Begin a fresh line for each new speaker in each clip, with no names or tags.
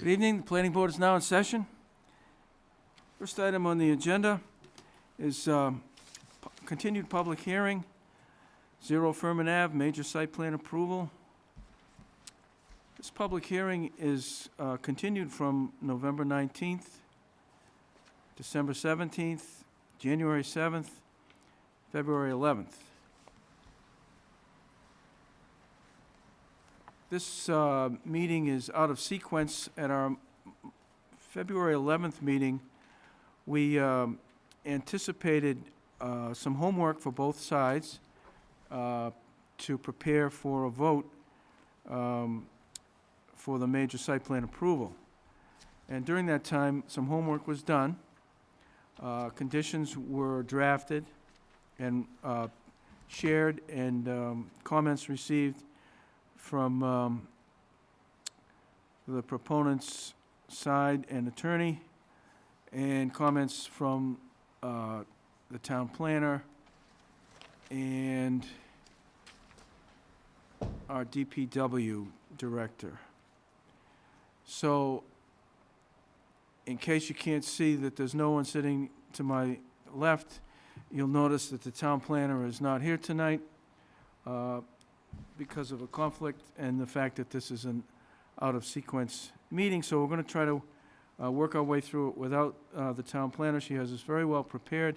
Good evening. The planning board is now in session. First item on the agenda is continued public hearing, 0 Furman Ave, major site plan approval. This public hearing is continued from November 19th, December 17th, January 7th, February 11th. This meeting is out of sequence. At our February 11th meeting, we anticipated some homework for both sides to prepare for a vote for the major site plan approval. And during that time, some homework was done. Conditions were drafted and shared, and comments received from the proponent's side and attorney, and comments from the town planner and our DPW director. So, in case you can't see that there's no one sitting to my left, you'll notice that the town planner is not here tonight because of a conflict and the fact that this is an out-of-sequence meeting. So we're going to try to work our way through it without the town planner. She has us very well prepared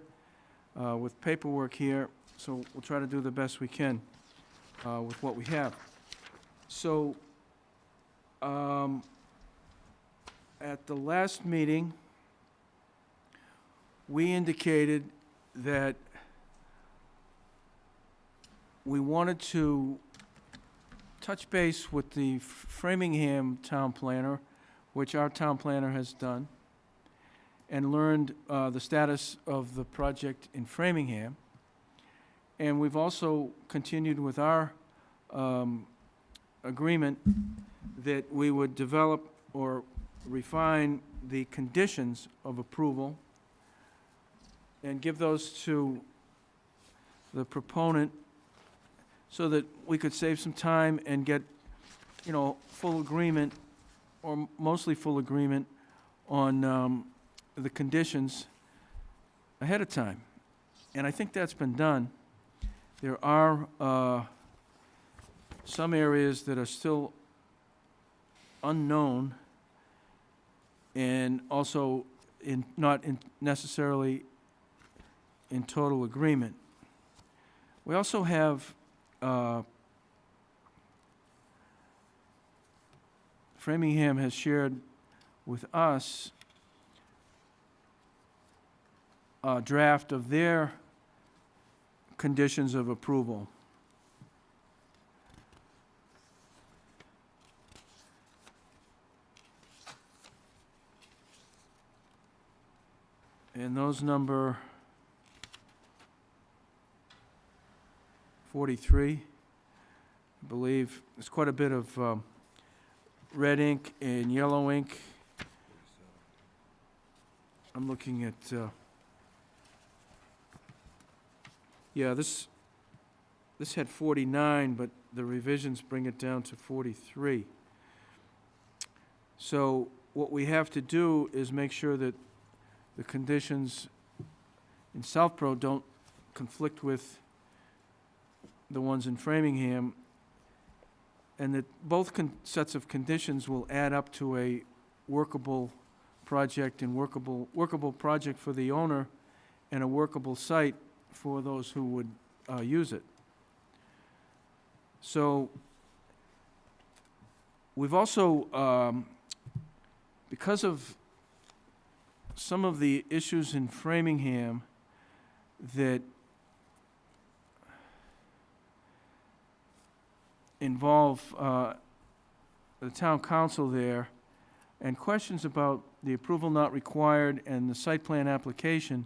with paperwork here, so we'll try to do the best we can with what we have. So at the last meeting, we indicated that we wanted to touch base with the Framingham town planner, which our town planner has done, and learned the status of the project in Framingham. And we've also continued with our agreement that we would develop or refine the conditions of approval and give those to the proponent so that we could save some time and get, full agreement, or mostly full agreement, on the conditions ahead of time. And I think that's been done. There are some areas that are still unknown and also not necessarily in total agreement. We also have Framingham has shared with us a draft of their conditions of approval. And those number 43, I believe. There's quite a bit of red ink and yellow ink. I'm looking at, this had 49, but the revisions bring it down to 43. So what we have to do is make sure that the conditions in Southborough don't conflict with the ones in Framingham, and that both sets of conditions will add up to a workable project and workable project for the owner and a workable site for those who would use it. So we've also, because of some of the issues in Framingham that involve the town council there, and questions about the approval not required and the site plan application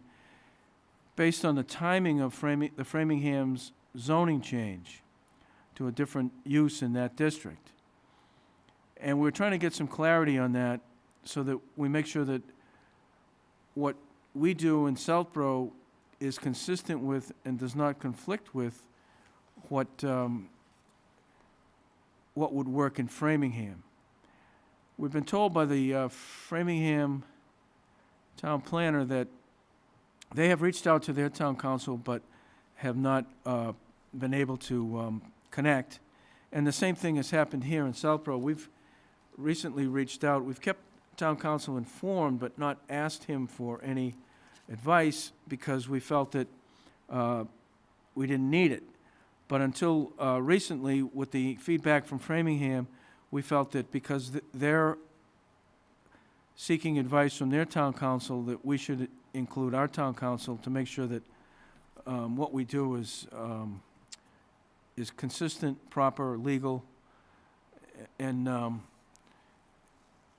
based on the timing of the Framingham's zoning change to a different use in that district. And we're trying to get some clarity on that so that we make sure that what we do in Southborough is consistent with and does not conflict with what would work in Framingham. we've been told by the Framingham town planner that they have reached out to their town council, but have not been able to connect. And the same thing has happened here in Southborough. We've recently reached out. We've kept town council informed, but not asked him for any advice because we felt that we didn't need it. But until recently, with the feedback from Framingham, we felt that because they're seeking advice from their town council, that we should include our town council to make sure that what we do is consistent, proper, legal, and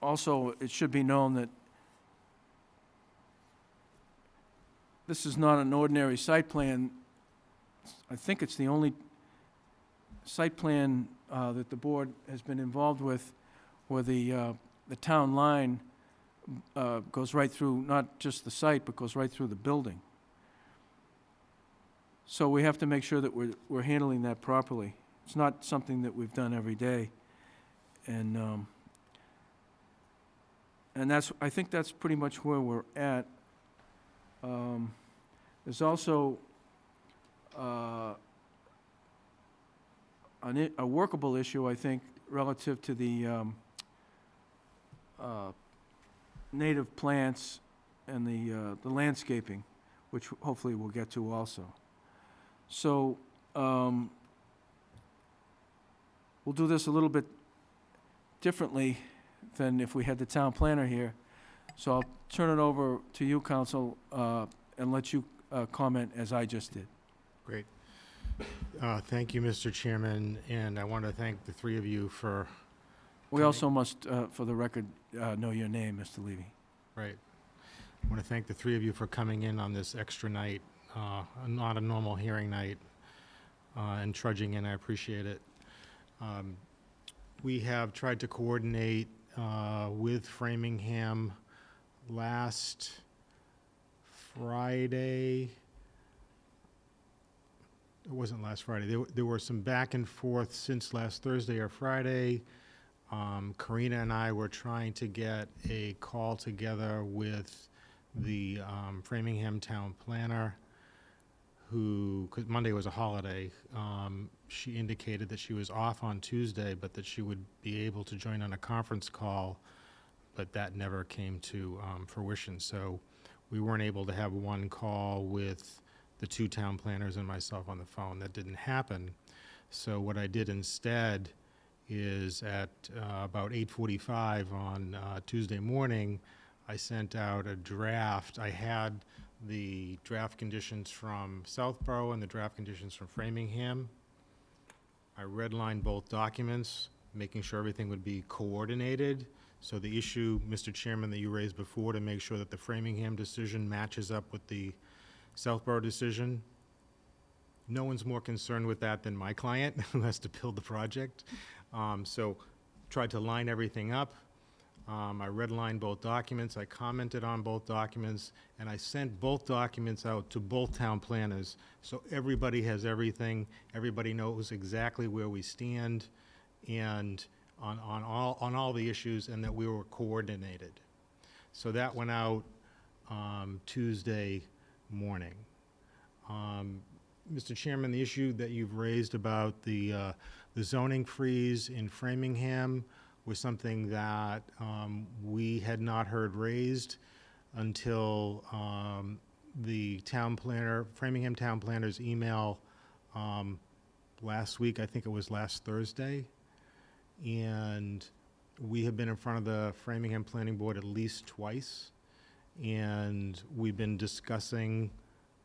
also it should be known that this is not an ordinary site plan. I think it's the only site plan that the board has been involved with where the town line goes right through, not just the site, but goes right through the building. So we have to make sure that we're handling that properly. It's not something that we've done every day. And I think that's pretty much where we're at. There's also a workable issue, I think, relative to the native plants and the landscaping, which hopefully we'll get to also. So we'll do this a little bit differently than if we had the town planner here. So I'll turn it over to you, Council, and let you comment as I just did.
Great. Thank you, Mr. Chairman, and I want to thank the three of you for...
We also must, for the record, know your name, Mr. Levy.
Right. I want to thank the three of you for coming in on this extra night, not a normal hearing night, and trudging in. I appreciate it. We have tried to coordinate with Framingham last Friday. It wasn't last Friday. There were some back and forth since last Thursday or Friday. Karina and I were trying to get a call together with the Framingham town planner, who, because Monday was a holiday, she indicated that she was off on Tuesday, but that she would be able to join on a conference call, but that never came to fruition. So we weren't able to have one call with the two town planners and myself on the phone. That didn't happen. So what I did instead is at about 8:45 on Tuesday morning, I sent out a draft. I had the draft conditions from Southborough and the draft conditions from Framingham. I redlined both documents, making sure everything would be coordinated. So the issue, Mr. Chairman, that you raised before to make sure that the Framingham decision matches up with the Southborough decision, no one's more concerned with that than my client who has to build the project. So tried to line everything up. I redlined both documents, I commented on both documents, and I sent both documents out to both town planners. So everybody has everything, everybody knows exactly where we stand and on all the issues, and that we were coordinated. So that went out Tuesday morning. Mr. Chairman, the issue that you've raised about the zoning freeze in Framingham was something that we had not heard raised until the town planner, Framingham town planner's email last week. I think it was last Thursday. And we have been in front of the Framingham Planning Board at least twice. And we've been discussing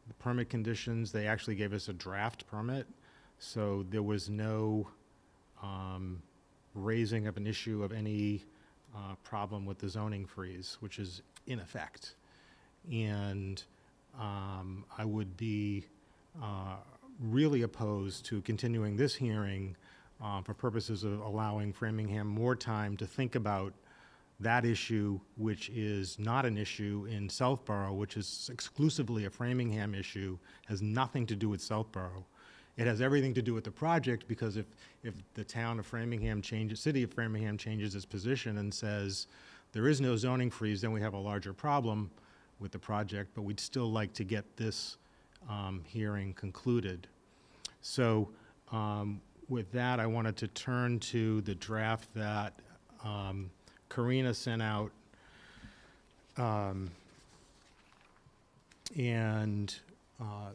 the permit conditions. They actually gave us a draft permit. So there was no raising of an issue of any problem with the zoning freeze, which is in effect. And I would be really opposed to continuing this hearing for purposes of allowing Framingham more time to think about that issue, which is not an issue in Southborough, which is exclusively a Framingham issue, has nothing to do with Southborough. it has everything to do with the project, because if the town of Framingham changes, city of Framingham changes its position and says there is no zoning freeze, then we have a larger problem with the project, but we'd still like to get this hearing concluded. So with that, I wanted to turn to the draft that Karina sent out.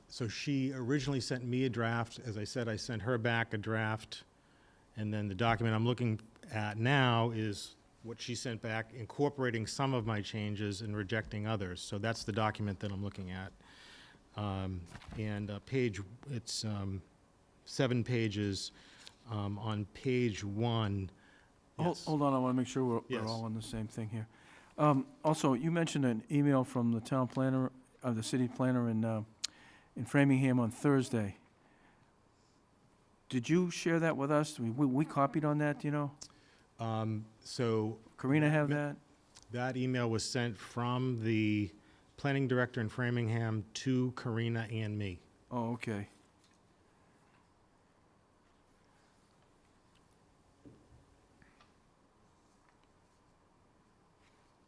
So she originally sent me a draft. As I said, I sent her back a draft. And then the document I'm looking at now is what she sent back, incorporating some of my changes and rejecting others. So that's the document that I'm looking at. It's 7 pages. On page 1. Yes.
Hold on, I want to make sure we're
Yes.
all on the same thing here. Also, you mentioned an email from the town planner, the city planner in Framingham on Thursday. Did you share that with us? We copied on that, do you know?
So
Karina have that?
that email was sent from the planning director in Framingham to Karina and me.
Oh, okay.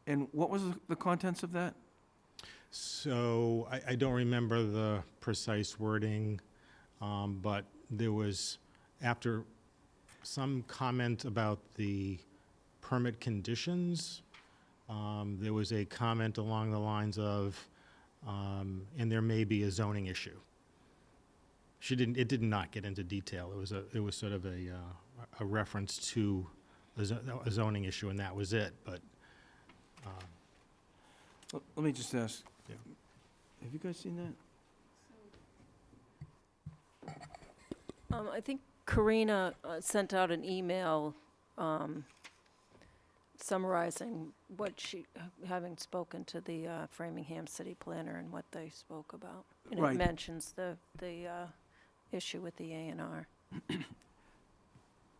And what was the contents of that?
So I don't remember the precise wording, but there was, after some comment about the permit conditions, there was a comment along the lines of, and there may be a zoning issue. It did not get into detail. It was sort of a reference to a zoning issue, and that was it, but.
Let me just ask.
Yeah.
Have you guys seen that?
I think Karina sent out an email summarizing what she, having spoken to the Framingham city planner and what they spoke about. And
Right.
it mentions the issue with the A&R.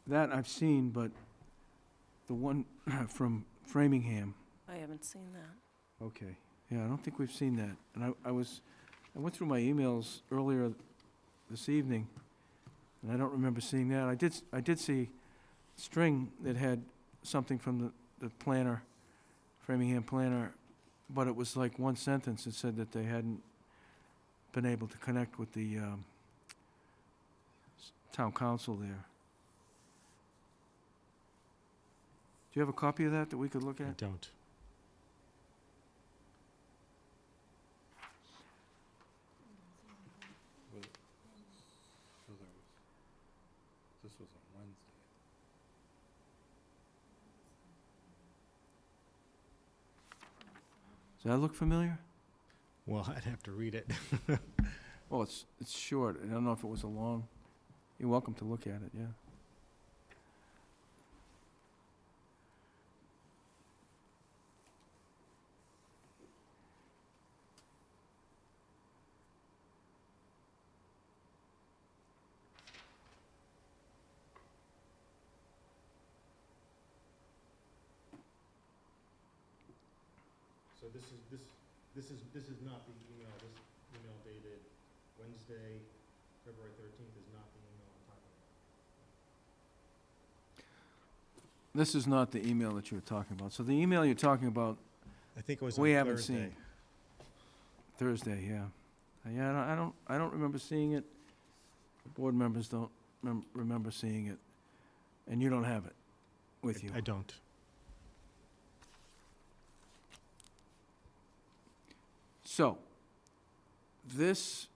That I've seen, but the one from Framingham,
I haven't seen that.
okay. Yeah, I don't think we've seen that. And I went through my emails earlier this evening, and I don't remember seeing that. I did see a string that had something from the planner, Framingham planner, but it was like one sentence. It said that they hadn't been able to connect with the town council there. Do you have a copy of that we could look
I
at?
don't.
This was on Wednesday.
Does that look familiar?
Well, I'd have to read it.
Well, it's short. I don't know if it was a long, you're welcome to look at it, yeah.
So this is not the email. This email dated Wednesday, February 13th is not the email I'm talking about.
This is not the email that you were talking about. So the email you're talking about,
I think it was on
we
Thursday.
haven't seen. Thursday, yeah. Yeah, I don't remember seeing it. The board members don't remember seeing it. And you don't have it with you.
I don't.
So, this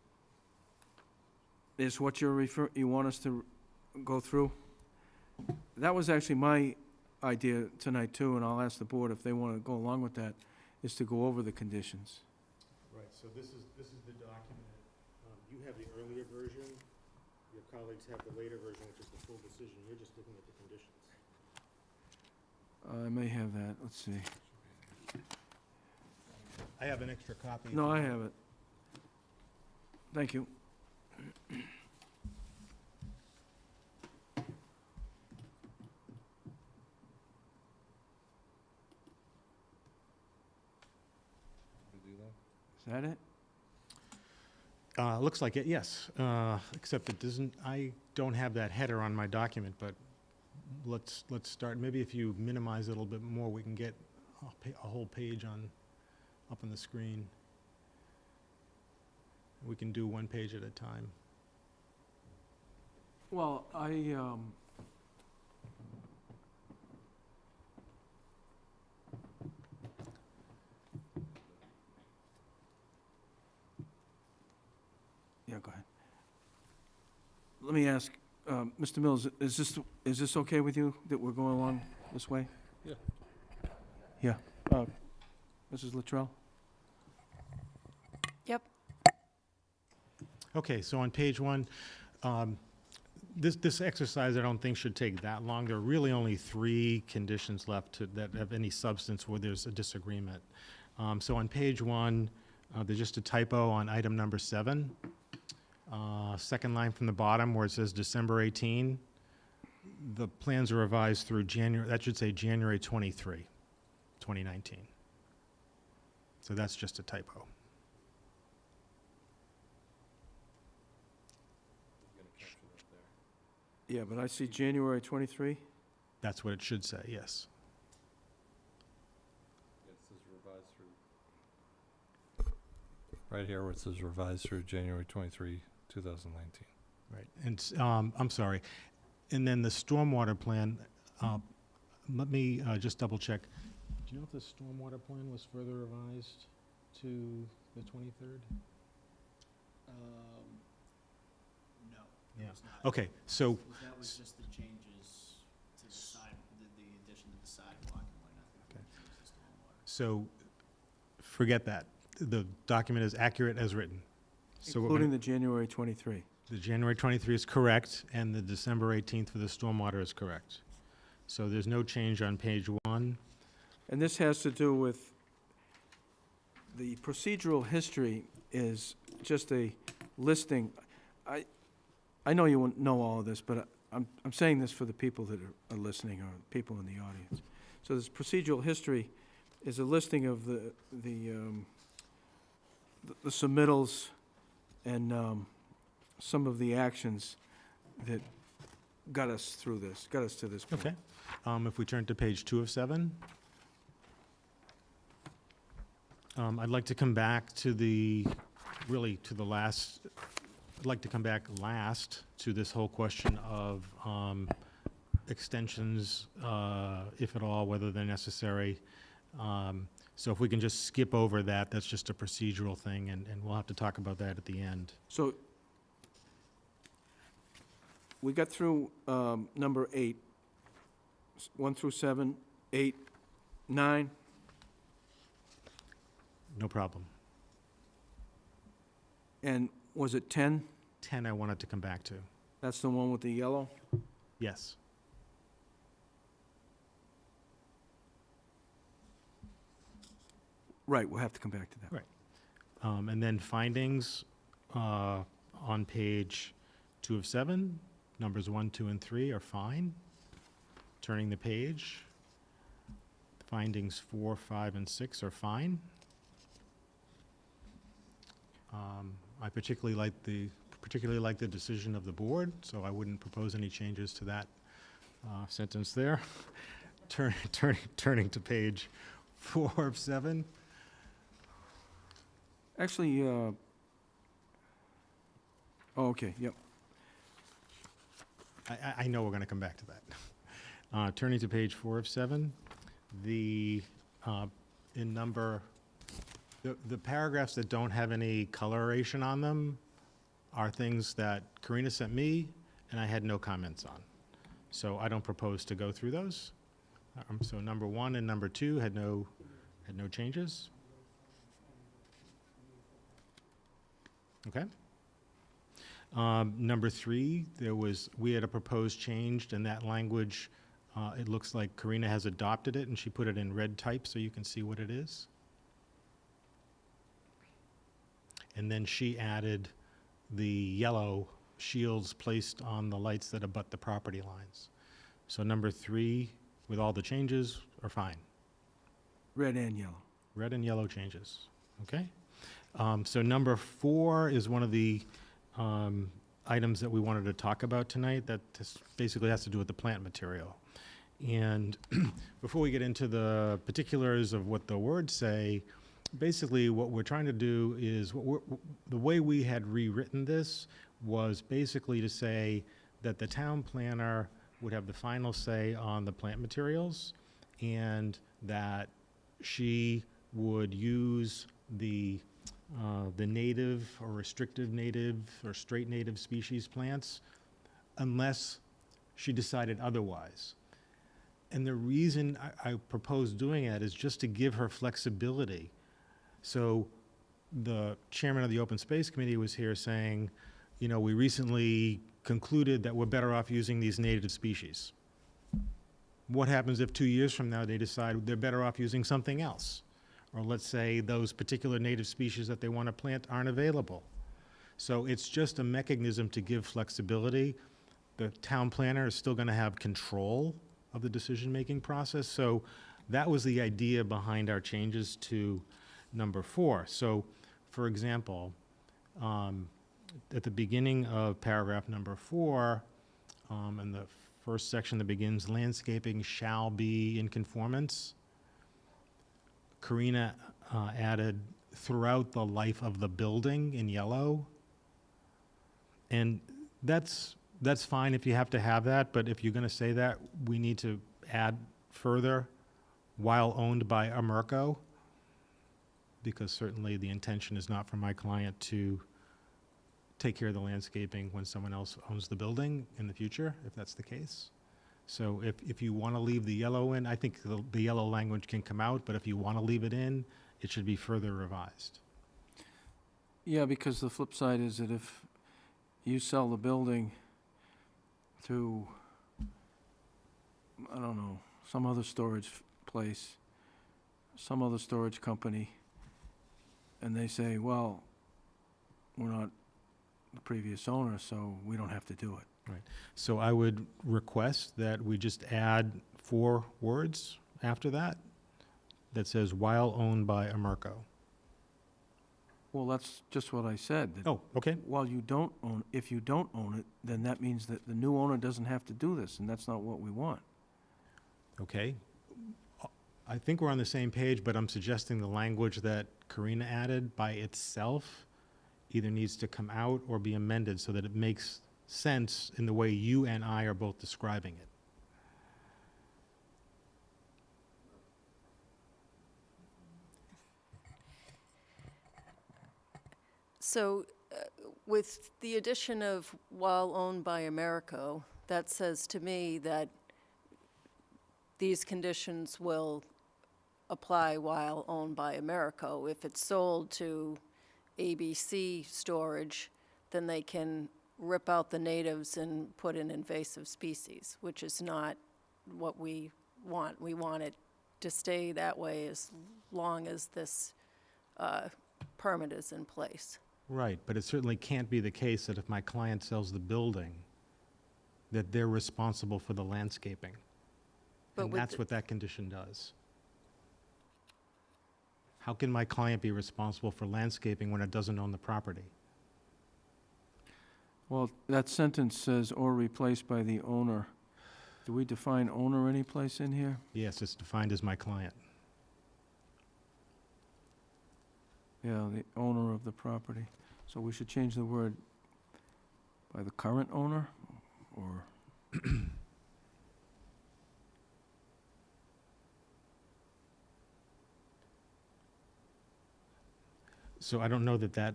is what you want us to go through? That was actually my idea tonight too, and I'll ask the board if they want to go along with that, is to go over the conditions.
Right, so this is the document. You have the earlier version. Your colleagues have the later version, which is the full decision. You're just looking at the conditions.
I may have that, let's see.
I have an extra copy.
No, I have it. Thank you.
To do that?
Is that it?
Looks like it, yes, except it doesn't, I don't have that header on my document, but let's start, maybe if you minimize it a little bit more, we can get a whole page up on the screen. We can do one page at a time.
Well, yeah, go ahead. Let me ask, Mr. Mills, is this okay with you, that we're going along this way?
Yeah.
Yeah. Mrs. Luttrell?
Yep.
Okay, so on page one, this exercise I don't think should take that long. There are really only 3 conditions left that have any substance where there's a disagreement. So on page one, there's just a typo on item number 7. Second line from the bottom where it says December 18, the plans are revised through January, that should say January 23, 2019. So that's just a typo.
Yeah, but I see January 23.
That's what it should say, yes.
It says revised through. Right here where it says revised through January 23, 2019.
Right, and, I'm sorry. And then the stormwater plan, let me just double check. Do you know if the stormwater plan was further revised to the 23rd?
No,
Yeah.
it was not.
Okay, so,
That was just the changes to the side, the addition to the sidewalk and whatnot.
Okay.
Change the stormwater.
so forget that. The document is accurate as written. So we're
Including
gonna-
the January 23.
the January 23 is correct, and the December 18th for the stormwater is correct. So there's no change on page 1.
And this has to do with, the procedural history is just a listing. I know you won't know all of this, but I'm saying this for the people that are listening, or people in the audience. So this procedural history is a listing of the submittals and some of the actions that got us through this, got us to this point.
Okay. If we turn to page 2 of 7. I'd like to come back to I'd like to come back last to this whole question of extensions, if at all, whether they're necessary. So if we can just skip over that, that's just a procedural thing, and we'll have to talk about that at the end.
So we got through number 8, 1 through 7, 8, 9.
No problem.
And was it 10?
10 I wanted to come back to.
That's the one with the yellow?
Yes.
Right, we'll have to come back to that.
Right. And then findings on page 2 of 7, numbers 1, 2, and 3 are fine. Turning the page, findings 4, 5, and 6 are fine. I particularly like the decision of the board, so I wouldn't propose any changes to that sentence there. Turning to page 4 of 7.
Actually, oh, okay, yep.
I know we're going to come back to that. Turning to page 4 of 7, the paragraphs that don't have any coloration on them are things that Karina sent me and I had no comments on. So I don't propose to go through those. So number 1 and number 2 had no changes. Okay. Number 3, we had a proposed change, and that language, it looks like Karina has adopted it, and she put it in red type so you can see what it is. And then she added the yellow shields placed on the lights that abut the property lines. So number 3, with all the changes, are fine.
Red and yellow.
Red and yellow changes, okay? So number 4 is one of the items that we wanted to talk about tonight that basically has to do with the plant material. And before we get into the particulars of what the words say, basically what we're trying to do is, the way we had rewritten this was basically to say that the town planner would have the final say on the plant materials, and that she would use the native or restrictive native or straight native species plants unless she decided otherwise. And the reason I proposed doing that is just to give her flexibility. So the chairman of the Open Space Committee was here saying, you know, we recently concluded that we're better off using these native species. What happens if 2 years from now they decide they're better off using something else? Or let's say those particular native species that they want to plant aren't available. So it's just a mechanism to give flexibility. The town planner is still going to have control of the decision-making process. So that was the idea behind our changes to number 4. So, for example, at the beginning of paragraph number 4, in the first section that begins, landscaping shall be in conformance, Karina added throughout the life of the building in yellow. And that's fine if you have to have that, but if you're going to say that, we need to add further, while owned by Amerco, because certainly the intention is not for my client to take care of the landscaping when someone else owns the building in the future, if that's the case. So if you want to leave the yellow in, I think the yellow language can come out, but if you want to leave it in, it should be further revised.
Yeah, because the flip side is that if you sell the building to, I don't know, some other storage place, some other storage company, and they say, well, we're not the previous owner, so we don't have to do it.
So I would request that we just add 4 words after that says, while owned by Amerco.
Well, that's just what I said. that
Oh, okay.
While you don't own, if you don't own it, then that means that the new owner doesn't have to do this, and that's not what we want.
Okay. I think we're on the same page, but I'm suggesting the language that Karina added by itself either needs to come out or be amended so that it makes sense in the way you and I are both describing it.
So with the addition of while owned by Amerco, that says to me that these conditions will apply while owned by Amerco. If it's sold to ABC Storage, then they can rip out the natives and put in invasive species, which is not what we want. We want it to stay that way as long as this permit is in place.
Right, but it certainly can't be the case that if my client sells the building, that they're responsible for the landscaping.
But
And
with
that's
the-
what that condition does. How can my client be responsible for landscaping when it doesn't own the property?
Well, that sentence says, or replaced by the owner. Do we define owner any place in here?
Yes, it's defined as my client.
Yeah, the owner of the property. So we should change the word by the current owner, or?
So I don't know that that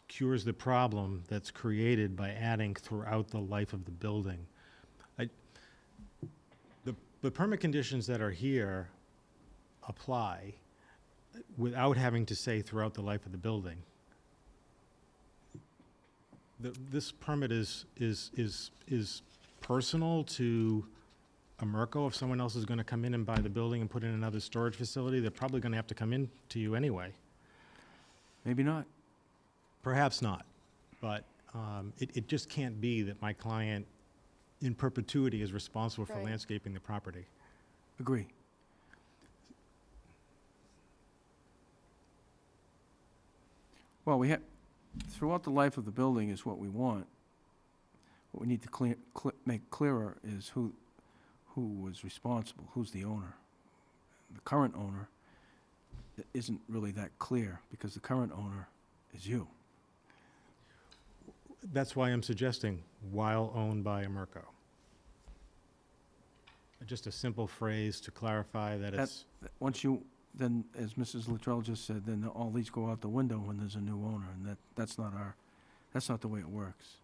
cures the problem that's created by adding throughout the life of the building. The permit conditions that are here apply without having to say throughout the life of the building. This permit is personal to Amerco. If someone else is going to come in and buy the building and put in another storage facility, they're probably going to have to come in to you anyway.
Maybe not.
Perhaps not, but it just can't be that my client in perpetuity is responsible for
Right.
landscaping the property.
Agree. Well, we have, throughout the life of the building is what we want. What we need to make clearer is who was responsible, who's the owner. The current owner isn't really that clear, because the current owner is you.
That's why I'm suggesting while owned by Amerco. Just a simple phrase to clarify that it's,
Once you, then, as Mrs. Luttrell just said, then all these go out the window when there's a new owner, and that's not the way it works.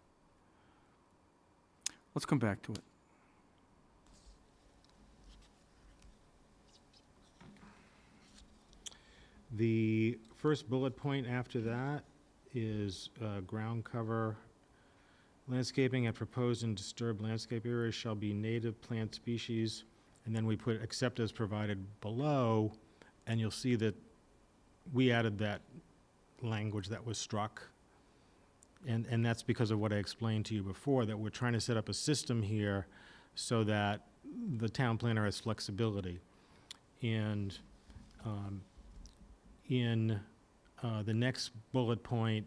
Let's come back to it.
the first bullet point after that is ground cover. Landscaping at proposed and disturbed landscape areas shall be native plant species. And then we put except as provided below, and you'll see that we added that language that was struck. And that's because of what I explained to you before, that we're trying to set up a system here so that the town planner has flexibility. And in the next bullet point,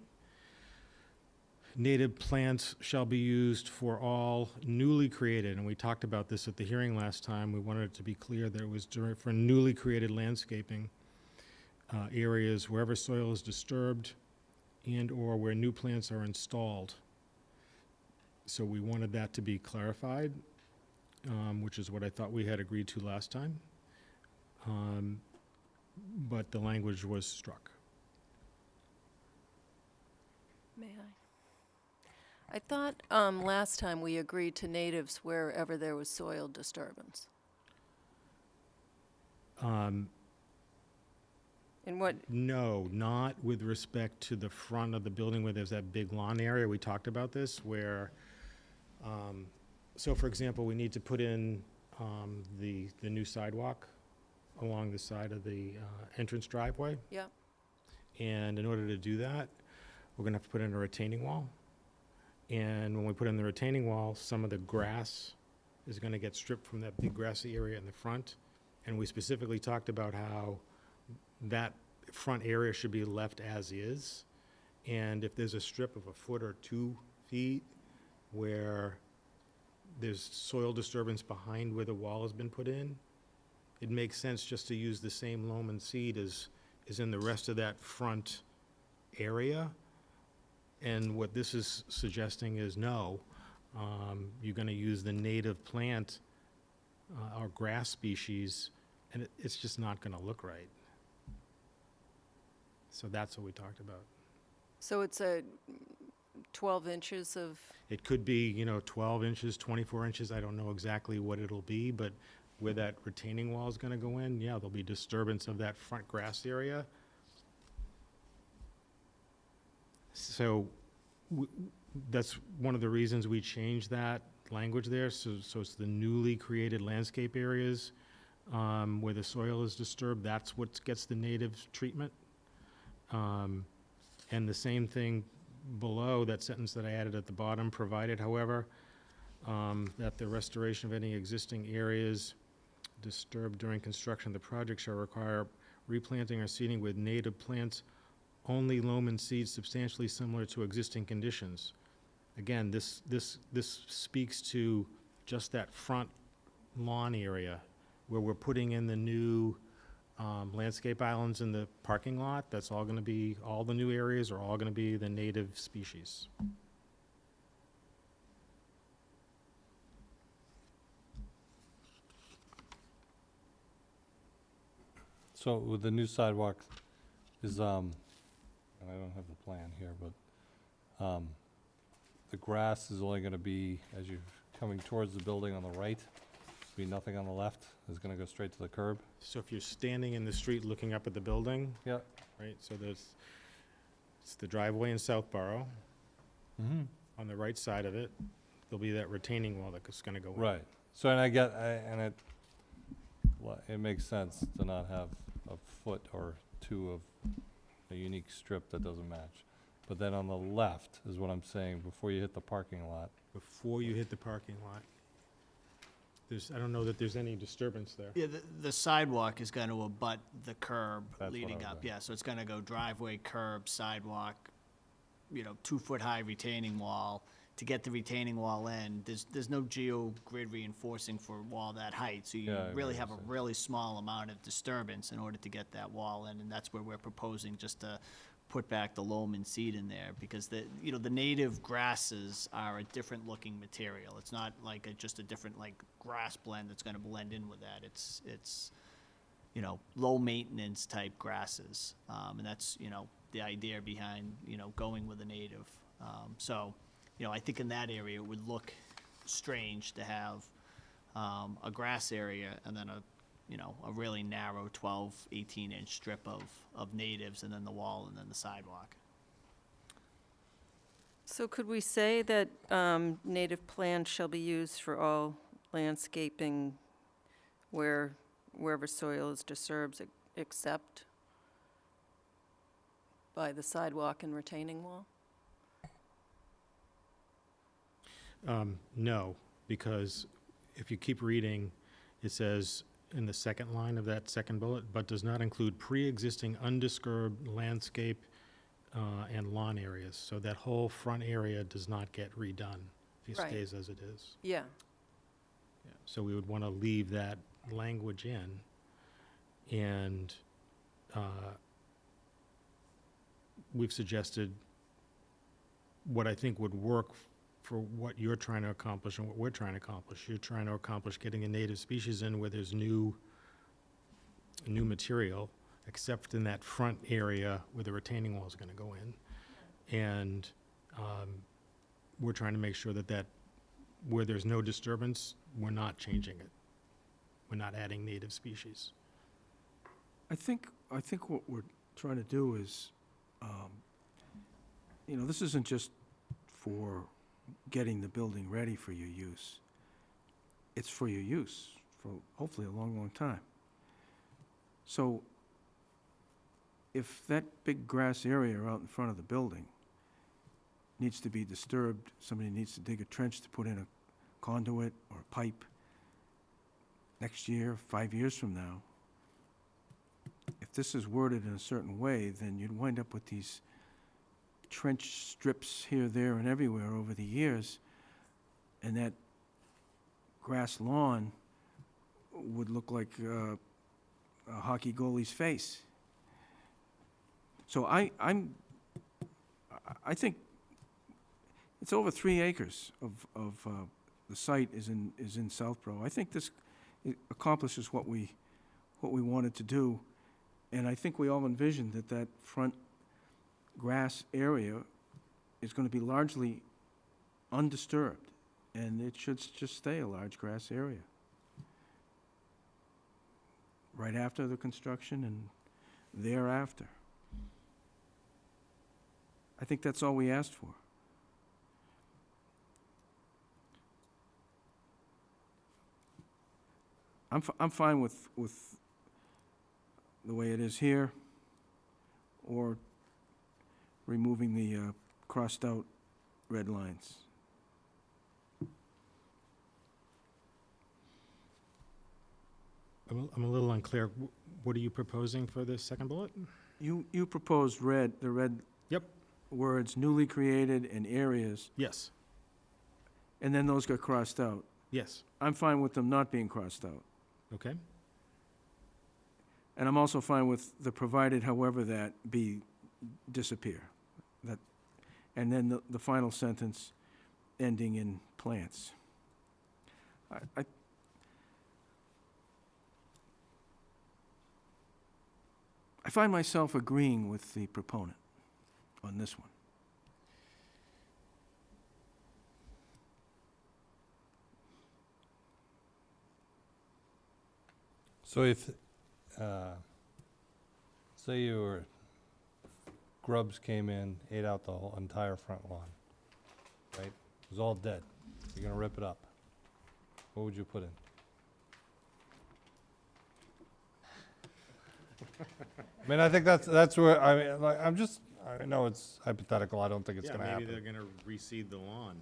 native plants shall be used for all newly created, and we talked about this at the hearing last time. We wanted it to be clear that it was for newly created landscaping areas wherever soil is disturbed and/or where new plants are installed. So we wanted that to be clarified, which is what I thought we had agreed to last time. But the language was struck.
May I thought last time we agreed to natives wherever there was soil disturbance. And what,
No, not with respect to the front of the building where there's that big lawn area. We talked about this where, so for example, we need to put in the new sidewalk along the side of the entrance driveway.
yeah,
And in order to do that, we're gonna have to put in a retaining wall. And when we put in the retaining wall, some of the grass is gonna get stripped from that big grassy area in the front. And we specifically talked about how that front area should be left as is. And if there's a strip of 1 foot or 2 feet where there's soil disturbance behind where the wall has been put in, it makes sense just to use the same loam and seed as is in the rest of that front area. And what this is suggesting is no, you're gonna use the native plant or grass species, and it's just not gonna look right. So that's what we talked about.
so it's a 12 inches of,
It could be, 12 inches, 24 inches, I don't know exactly what it'll be, but where that retaining wall is gonna go in, yeah, there'll be disturbance of that front grass area. So that's one of the reasons we changed that language there, so it's the newly created landscape areas where the soil is disturbed, that's what gets the native treatment. And the same thing below, that sentence that I added at the bottom, provided, however, that the restoration of any existing areas disturbed during construction of the project shall require replanting or seeding with native plants, only loam and seeds substantially similar to existing conditions. Again, this speaks to just that front lawn area where we're putting in the new landscape islands in the parking lot. That's all gonna be, all the new areas are all gonna be the native species.
So with the new sidewalk is, and I don't have the plan here, but the grass is only gonna be, as you're coming towards the building on the right, be nothing on the left, is gonna go straight to the curb?
So if you're standing in the street looking up at the building,
Yep.
right, so it's the driveway in Southborough.
Mm-hmm.
On the right side of it, there'll be that retaining wall that's gonna go in.
Right. So, and it makes sense to not have a foot or two of a unique strip that doesn't match. But then on the left is what I'm saying, before you hit the parking lot.
Before you hit the parking lot. I don't know that there's any disturbance there.
Yeah, the sidewalk is gonna abut the curb
That's what I
leading
was
up,
wondering.
yeah, so it's gonna go driveway, curb, sidewalk, 2-foot-high retaining wall. To get the retaining wall in, there's no grid reinforcing for a wall that height, so you
Yeah, I
really
agree
have a
with that.
really small amount of disturbance in order to get that wall in, and that's where we're proposing just to put back the loam and seed in there, because the native grasses are a different looking material. It's not like just a different like grass blend that's gonna blend in with that. It's low maintenance type grasses, and that's the idea behind going with a native. So I think in that area it would look strange to have a grass area and then a really narrow 12, 18-inch strip of natives, and then the wall, and then the sidewalk.
So could we say that native plants shall be used for all landscaping wherever soil is disturbed, except by the sidewalk and retaining wall?
No, because if you keep reading, it says in the second line of that second bullet, but does not include pre-existing undisturbed landscape and lawn areas. So that whole front area does not get redone. It
Right.
stays as it is.
Yeah,
So we would want to leave that language in, and we've suggested what I think would work for what you're trying to accomplish and what we're trying to accomplish. You're trying to accomplish getting a native species in where there's new material, except in that front area where the retaining wall is going to go in. And we're trying to make sure that where there's no disturbance, we're not changing it. We're not adding native species.
I think what we're trying to do is, this isn't just for getting the building ready for your use. It's for your use for hopefully a long, long time. So if that big grass area out in front of the building needs to be disturbed, somebody needs to dig a trench to put in a conduit or a pipe next year, 5 years from now, if this is worded in a certain way, then you'd wind up with these trench strips here, there, and everywhere over the years, and that grass lawn would look like a hockey goalie's face. So I think it's over 3 acres of the site is in Southborough. I think this accomplishes what we wanted to do, and I think we all envisioned that front grass area is going to be largely undisturbed, and it should just stay a large grass area right after the construction and thereafter. I think that's all we asked for. I'm fine with the way it is here, or removing the crossed out red lines.
I'm a little unclear. What are you proposing for this second bullet?
You proposed the red
Yep.
words, newly created and areas,
Yes.
and then those got crossed out.
Yes.
I'm fine with them not being crossed out.
Okay.
And I'm also fine with the provided however that be disappear. And then the final sentence ending in plants. I find myself agreeing with the proponent on this one.
So if, say grubs came in, ate out the whole entire front lawn, right? It was all dead. You're gonna rip it up. What would you put in? I mean, I think that's where, I know it's hypothetical, I don't think it's gonna
Maybe
happen.
they're gonna reseed the lawn.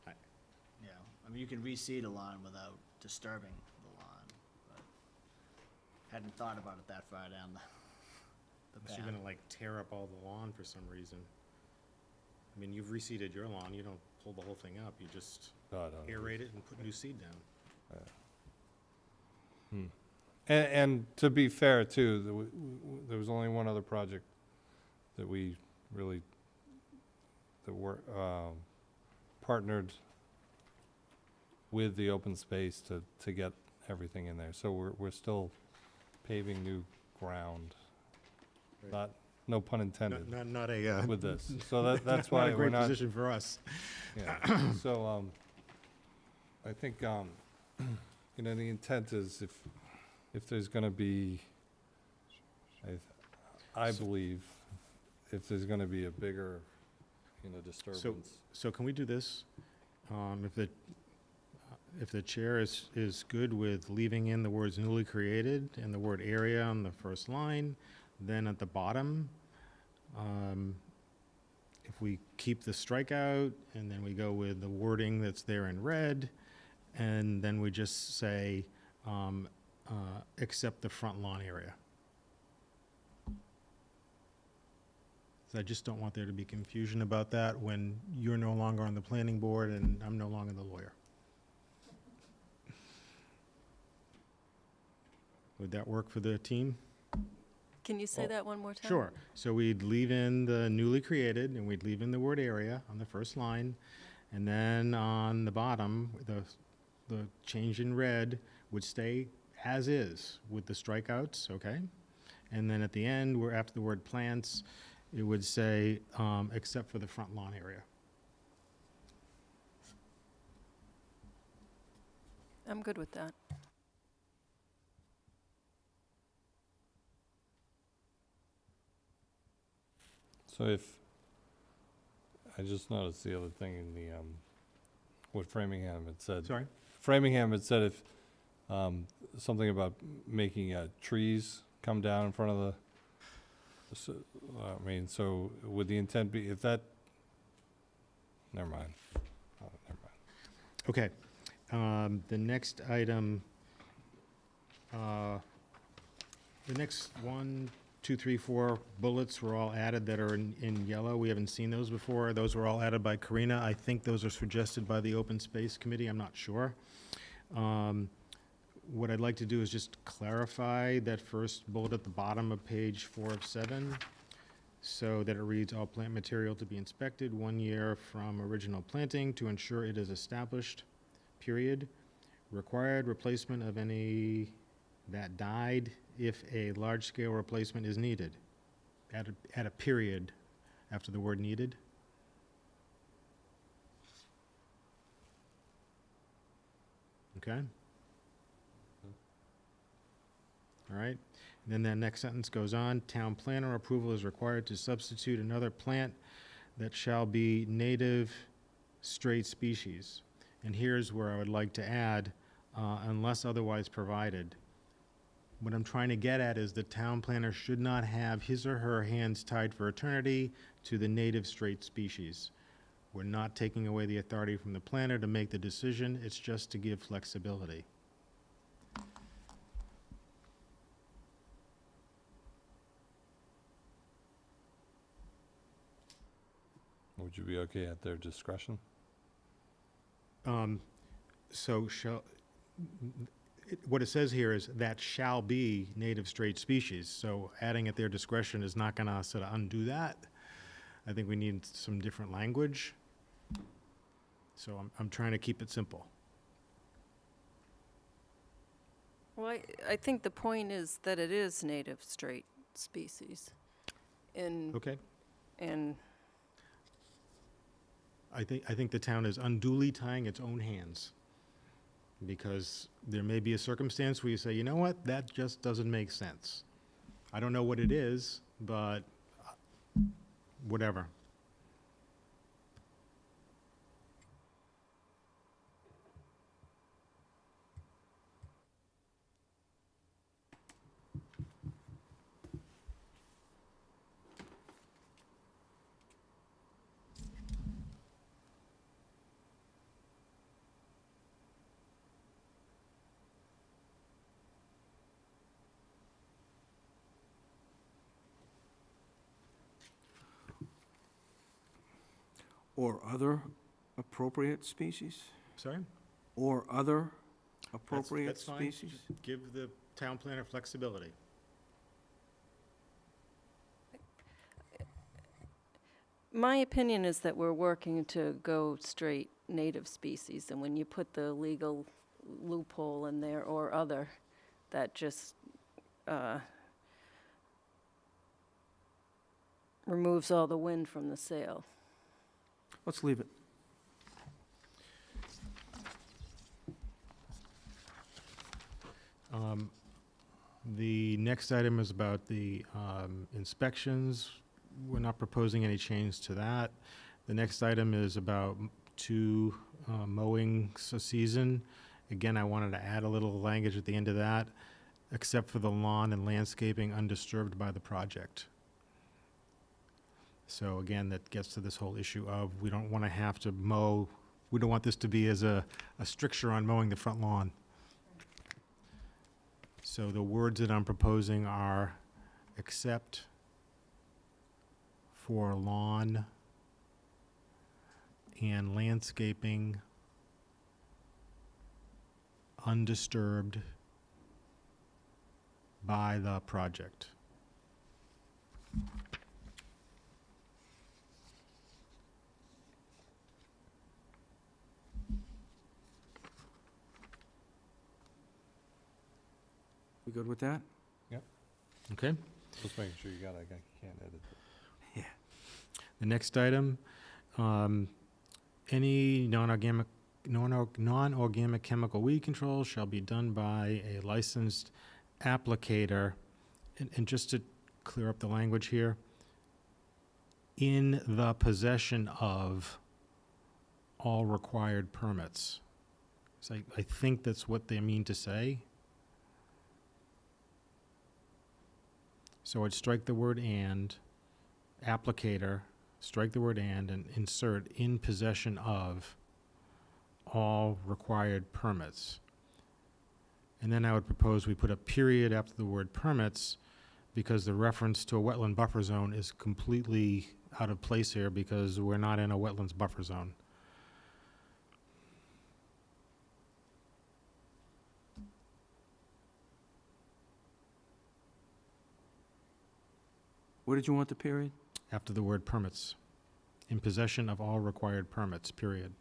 Yeah, I mean, you can reseed a lawn without disturbing the lawn, but hadn't thought about it that far down the
Unless
path.
you're gonna like tear up all the lawn for some reason. I mean, you've reseeded your lawn, you don't pull the whole thing up, you just
No.
aerate it and put new seed down.
And to be fair, too, there was only one other project that we really, that were, partnered with the open space to get everything in there. So we're still paving new ground.
Right.
No pun intended
Not a,
with this. So that's
not
why
a
we're
great
not.
position for us.
Yeah, so, I think, you know, the intent is if there's gonna be, I believe, if there's gonna be a bigger, you know, disturbance.
So can we do this? If the chair is good with leaving in the words newly created and the word area on the first line, then at the bottom, if we keep the strikeout and then we go with the wording that's there in red, and then we just say, except the front lawn area. So I just don't want there to be confusion about that when you're no longer on the planning board and I'm no longer the lawyer. Would that work for the team?
Can you say that one more time?
Sure. So we'd leave in the newly created, and we'd leave in the word area on the first line. And then on the bottom, the change in red would stay as is with the strikeouts, okay? And then at the end, where after the word plants, it would say, except for the front lawn area.
I'm good with that.
So if, I just noticed the other thing in the, what Framingham had said.
Sorry?
Framingham had said if, something about making, trees come down in front of I mean, so would the intent be, if that, never mind. Oh, never mind.
Okay. The next item, the next 1, 2, 3, 4 bullets were all added that are in yellow. We haven't seen those before. Those were all added by Karina. I think those are suggested by the Open Space Committee. I'm not sure. What I'd like to do is just clarify that first bullet at the bottom of page 4 of 7, so that it reads, all plant material to be inspected 1 year from original planting to ensure it is established, period. Required replacement of any that died if a large-scale replacement is needed. Add a period after the word needed. Okay? All right, and then that next sentence goes on, town planner approval is required to substitute another plant that shall be native straight species. And here's where I would like to add, unless otherwise provided. What I'm trying to get at is the town planner should not have his or her hands tied for eternity to the native straight species. We're not taking away the authority from the planner to make the decision, it's just to give flexibility.
Would you be okay at their discretion?
So what it says here is that shall be native straight species. So adding at their discretion is not gonna sort of undo that. I think we need some different language. So I'm trying to keep it simple.
Well, I think the point is that it is native straight species.
Okay?
And
I think the town is unduly tying its own hands. Because there may be a circumstance where you say, you know what, that just doesn't make sense. I don't know what it is, but whatever.
Or other appropriate species?
Sorry?
Or other
That's-
appropriate
that's fine.
species?
Just give the town planner flexibility.
My opinion is that we're working to go straight native species, and when you put the legal loophole in there or other, that just removes all the wind from the sail.
Let's leave it.
The next item is about the inspections. We're not proposing any change to that. The next item is about 2 mowings a season. Again, I wanted to add a little language at the end of that, except for the lawn and landscaping undisturbed by the project. So again, that gets to this whole issue of we don't want to have to mow, we don't want this to be as a stricture on mowing the front lawn. So the words that I'm proposing are except for lawn and landscaping undisturbed by the project.
We good with that?
Okay?
Just making sure you got it, I can't edit it.
The next item, any non-organic chemical weed control shall be done by a licensed applicator. And just to clear up the language here, in the possession of all required permits. So I think that's what they mean to say. So I'd strike the word and, applicator, strike the word and insert in possession of all required permits. And then I would propose we put a period after the word permits because the reference to a wetland buffer zone is completely out of place here because we're not in a wetlands buffer zone.
Where did you want the period?
After the word permits. In possession of all required permits, period.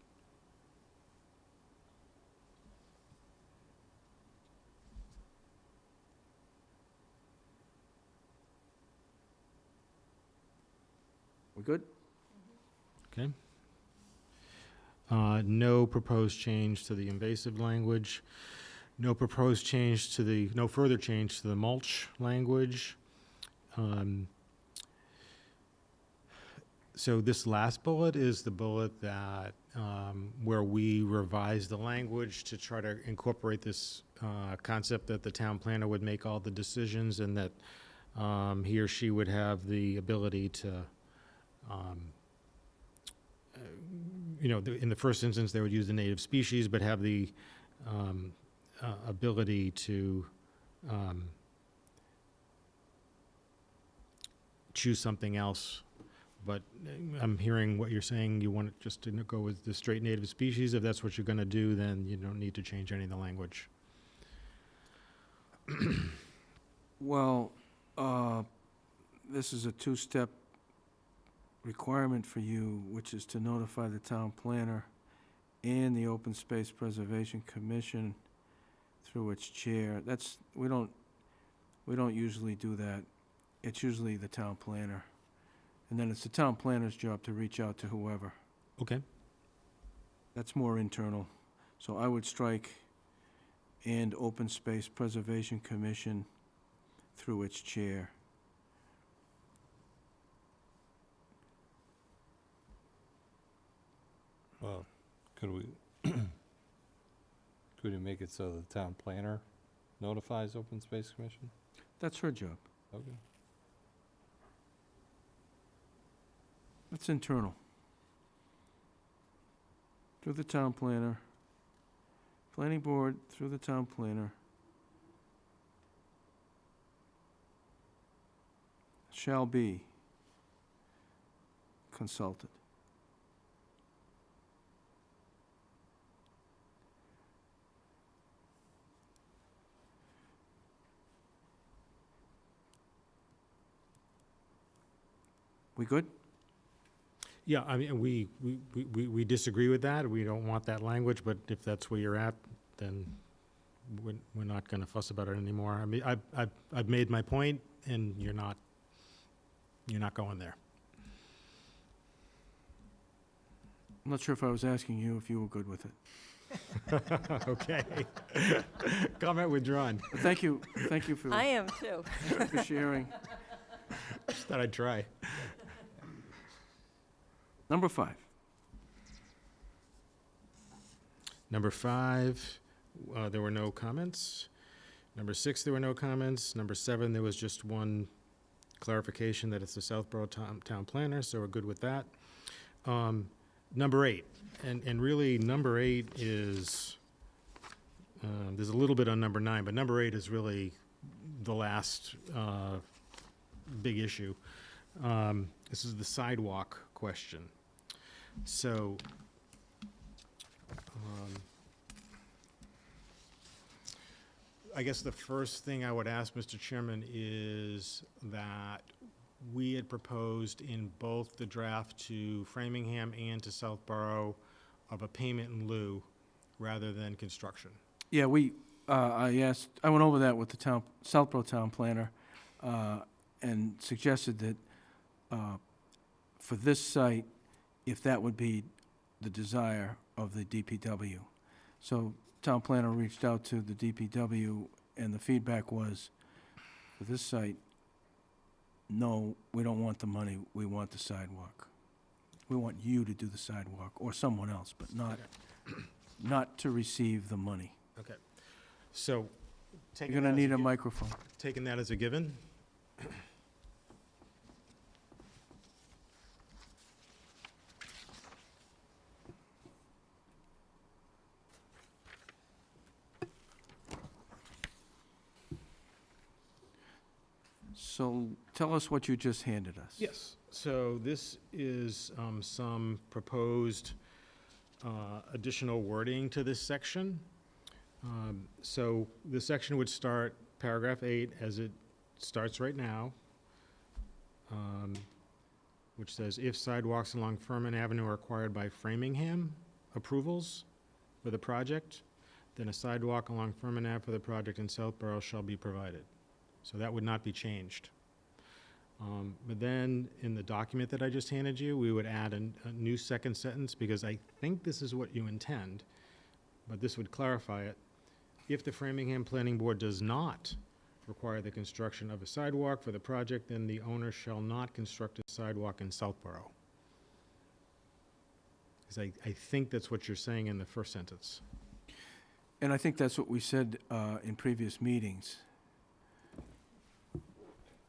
We good?
Okay? No proposed change to the invasive language. No proposed change to the, no further change to the mulch language. So this last bullet is the bullet that, where we revised the language to try to incorporate this concept that the town planner would make all the decisions and that he or she would have the ability to, in the first instance, they would use the native species, but have the ability to choose something else. But I'm hearing what you're saying, you want it just to go with the straight native species. If that's what you're gonna do, then you don't need to change any of the language.
Well, this is a 2-step requirement for you, which is to notify the town planner and the Open Space Preservation Commission through its chair. That's, we don't usually do that. It's usually the town planner. And then it's the town planner's job to reach out to whoever.
Okay.
That's more internal. So I would strike and Open Space Preservation Commission through its chair.
Well, could we, could we make it so the town planner notifies Open Space Commission?
That's her job.
Okay.
That's internal. Through the town planner. Planning board through the town planner. Shall be consulted. We good?
Yeah, I mean, we disagree with that. We don't want that language, but if that's where you're at, then we're not gonna fuss about it anymore. I mean, I've made my point, and you're not going there.
I'm not sure if I was asking you if you were good with it.
Okay. Comment withdrawn.
But thank you for
I am too.
for sharing.
Just thought I'd try.
Number 5.
Number 5, there were no comments. Number 6, there were no comments. Number 7, there was just one clarification that it's the Southborough town planner, so we're good with that. Number 8, and really, number 8 is, there's a little bit on number 9, but number 8 is really the last big issue. This is the sidewalk question. So, I guess the first thing I would ask, Mr. Chairman, is that we had proposed in both the draft to Framingham and to Southborough of a payment in lieu rather than construction.
Yeah, I went over that with the Southborough town planner, and suggested that for this site, if that would be the desire of the DPW. So town planner reached out to the DPW, and the feedback was, for this site, no, we don't want the money, we want the sidewalk. We want you to do the sidewalk, or someone else, but not to receive the money.
Okay. So,
You're gonna need a microphone.
taking that as a given,
So tell us what you just handed us.
yes. So this is some proposed additional wording to this section. So the section would start paragraph 8 as it starts right now, which says, if sidewalks along Furman Avenue are acquired by Framingham approvals for the project, then a sidewalk along Furman Ave for the project in Southborough shall be provided. So that would not be changed. But then, in the document that I just handed you, we would add a new second sentence, because I think this is what you intend, but this would clarify it. If the Framingham Planning Board does not require the construction of a sidewalk for the project, then the owner shall not construct a sidewalk in Southborough. Because I think that's what you're saying in the first sentence.
And I think that's what we said in previous meetings.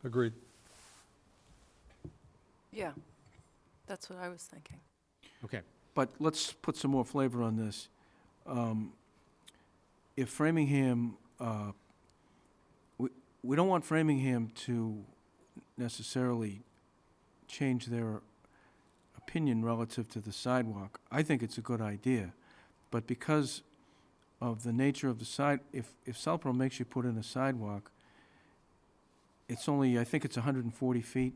Agreed.
Yeah, that's what I was thinking.
Okay.
But let's put some more flavor on this. If Framingham, we don't want Framingham to necessarily change their opinion relative to the sidewalk. I think it's a good idea, but because of the nature of the if Southborough makes you put in a sidewalk, it's only, I think it's 140 feet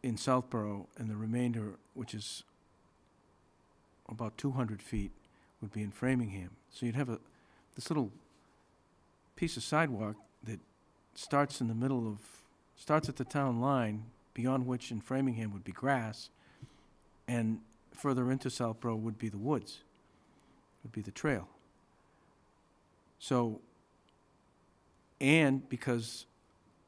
in Southborough, and the remainder, which is about 200 feet, would be in Framingham. So you'd have this little piece of sidewalk that starts at the town line, beyond which in Framingham would be grass, and further into Southborough would be the woods, would be the trail. So, and because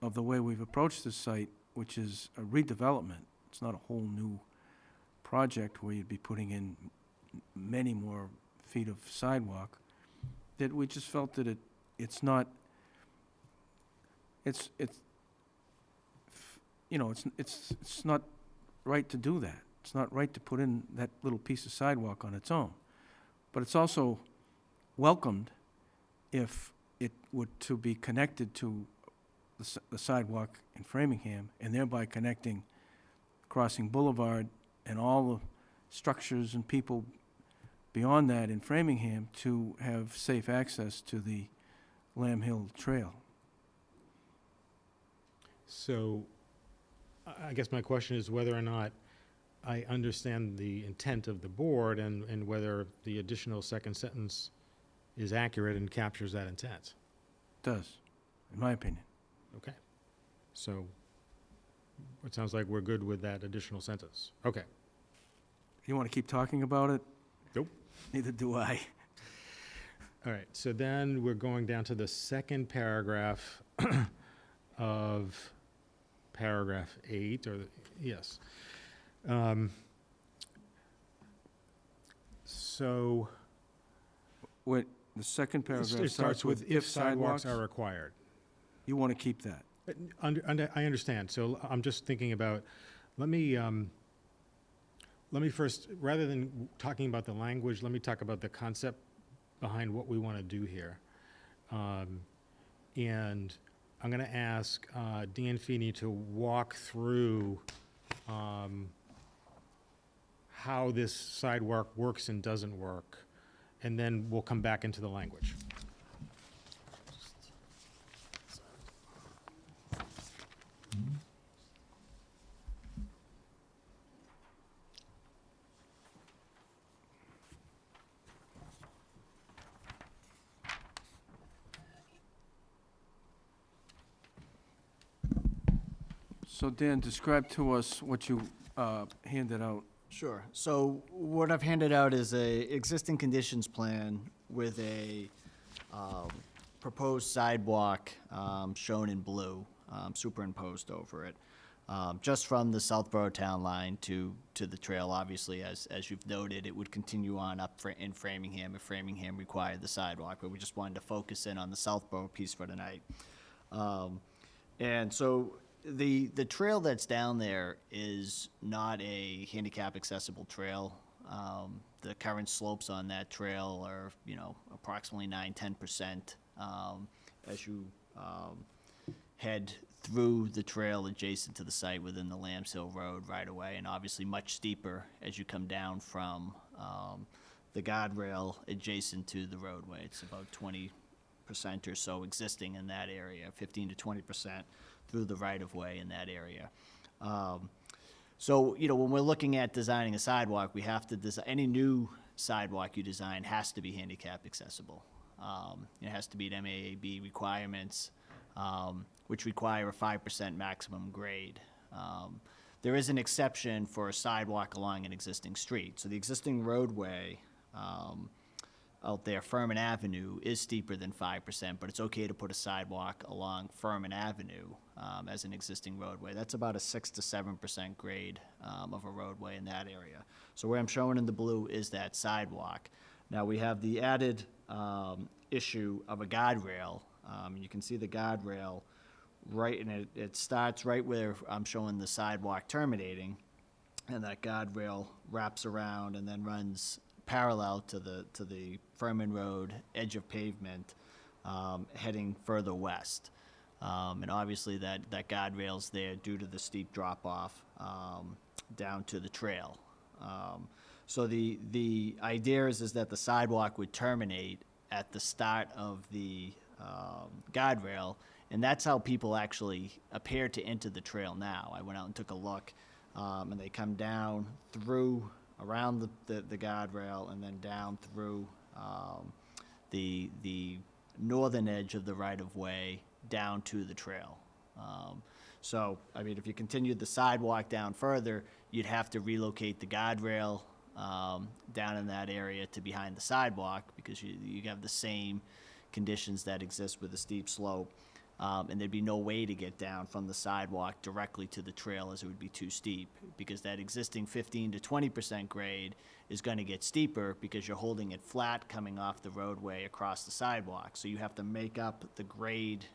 of the way we've approached this site, which is a redevelopment, it's not a whole new project where you'd be putting in many more feet of sidewalk, that we just felt that it's not right to do that. It's not right to put in that little piece of sidewalk on its own. But it's also welcomed if it were to be connected to the sidewalk in Framingham, and thereby connecting Crossing Boulevard and all the structures and people beyond that in Framingham to have safe access to the Lamb Hill Trail.
So, I guess my question is whether or not I understand the intent of the board and whether the additional second sentence is accurate and captures that intent.
Does, in my opinion.
Okay. So it sounds like we're good with that additional sentence. Okay.
You want to keep talking about it?
Nope.
Neither do I.
All right, so then we're going down to the second paragraph of paragraph 8, yes. So
Wait, the second paragraph
it starts with if sidewalks are required.
You want to keep that?
I understand, so I'm just thinking about, let me first, rather than talking about the language, let me talk about the concept behind what we want to do here. And I'm going to ask Dan Feeney to walk through how this sidewalk works and doesn't work, and then we'll come back into the language.
So Dan, describe to us what you handed out.
Sure. So what I've handed out is a existing conditions plan with a proposed sidewalk shown in blue, superimposed over it, just from the Southborough town line to the trail. Obviously, as you've noted, it would continue on up in Framingham if Framingham required the sidewalk, but we just wanted to focus in on the Southborough piece for tonight. And so the trail that's down there is not a handicap accessible trail. The current slopes on that trail are, approximately 9-10%. As you head through the trail adjacent to the site within the Lambs Hill Road right away, and obviously much steeper as you come down from the guardrail adjacent to the roadway. It's about 20% or so existing in that area, 15 to 20% through the right-of-way in that area. So, when we're looking at designing a sidewalk, we have to design, any new sidewalk you design has to be handicap accessible. It has to meet MAAB requirements, which require a 5% maximum grade. There is an exception for a sidewalk along an existing street. So the existing roadway out there, Furman Avenue, is steeper than 5%, but it's okay to put a sidewalk along Furman Avenue as an existing roadway. That's about a 6 to 7% grade of a roadway in that area. So where I'm showing in the blue is that sidewalk. Now we have the added issue of a guardrail. You can see the guardrail right, and it starts right where I'm showing the sidewalk terminating, and that guardrail wraps around and then runs parallel to the Furman Road edge of pavement, heading further west. And obviously that guardrail's there due to the steep drop-off down to the trail. So the idea is that the sidewalk would terminate at the start of the guardrail, and that's how people actually appear to enter the trail now. I went out and took a look, and they come down through around the guardrail and then down through the northern edge of the right-of-way down to the trail. So, if you continued the sidewalk down further, you'd have to relocate the guardrail down in that area to behind the sidewalk, because you have the same conditions that exist with a steep slope. And there'd be no way to get down from the sidewalk directly to the trail, as it would be too steep, because that existing 15 to 20% grade is going to get steeper because you're holding it flat coming off the roadway across the sidewalk. So you have to make up the grade.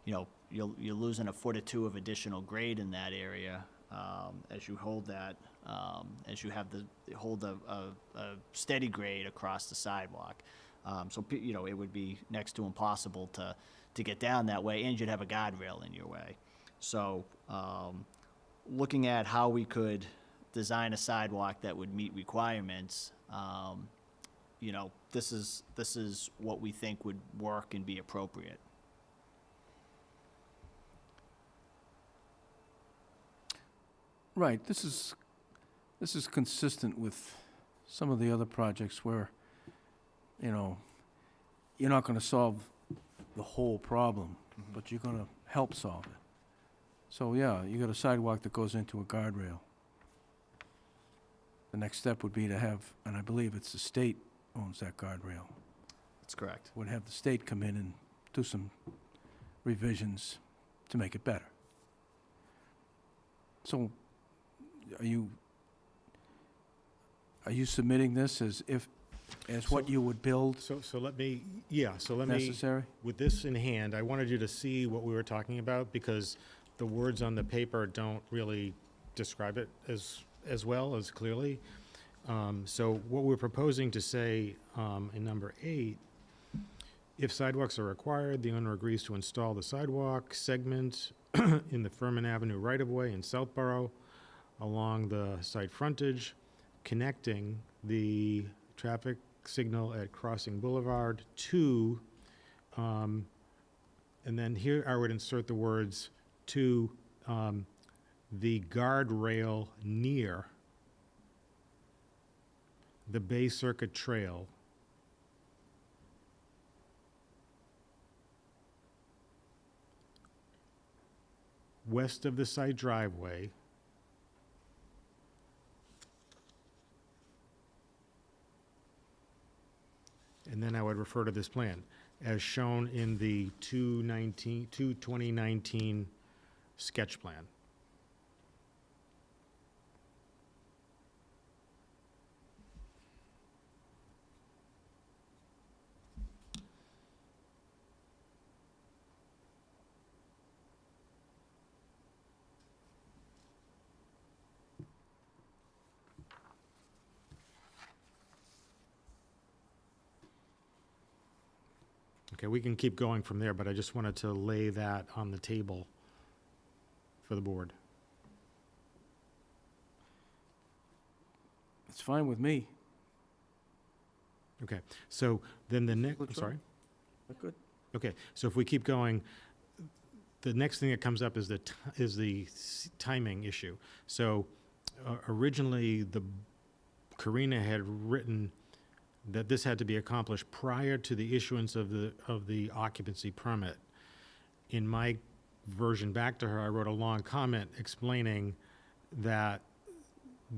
You're losing a foot or two of additional grade in that area as you hold that, as you have hold a steady grade across the sidewalk. So it would be next to impossible to get down that way, and you'd have a guardrail in your way. So looking at how we could design a sidewalk that would meet requirements, this is what we think would work and be appropriate.
Right, this is consistent with some of the other projects where, you know, you're not gonna solve the whole problem, but you're gonna help solve it. So, yeah, you got a sidewalk that goes into a guardrail. The next step would be to have, and I believe it's the state owns that guardrail,
That's correct.
would have the state come in and do some revisions to make it better. So, are you submitting this as what you would build
So let me, so let me,
necessary?
with this in hand, I wanted you to see what we were talking about, because the words on the paper don't really describe it as well, as clearly. So what we're proposing to say in number 8, if sidewalks are required, the owner agrees to install the sidewalk segment in the Furman Avenue right-of-way in Southborough along the site frontage, connecting the traffic signal at Crossing Boulevard to, and then here I would insert the words, to the guardrail near the Bay Circuit Trail west of the site driveway and then I would refer to this plan as shown in the 2019 sketch plan. Okay, we can keep going from there, but I just wanted to lay that on the table for the board.
It's fine with me.
Okay, so then the next, I'm
Looks
sorry?
That good?
Okay, so if we keep going, the next thing that comes up is the timing issue. So originally, Karina had written that this had to be accomplished prior to the issuance of the occupancy permit. In my version back to her, I wrote a long comment explaining that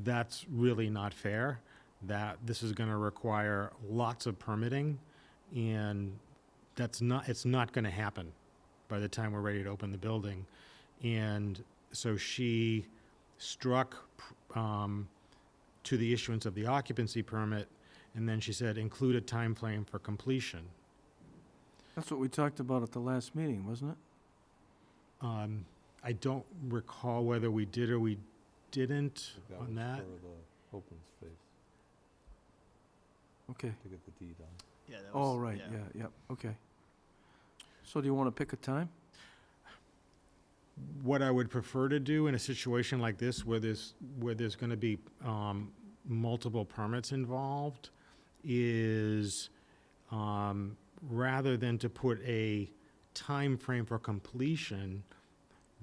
that's really not fair, that this is gonna require lots of permitting, and it's not gonna happen by the time we're ready to open the building. And so she struck to the issuance of the occupancy permit, and then she said, include a time frame for completion.
That's what we talked about at the last meeting, wasn't it?
I don't recall whether we did or we didn't on that.
For the open space,
Okay.
to get the deed on.
Yeah, that was.
Oh, right, yeah, okay. So do you want to pick a time?
What I would prefer to do in a situation like this, where there's gonna be, multiple permits involved, is, rather than to put a time frame for completion,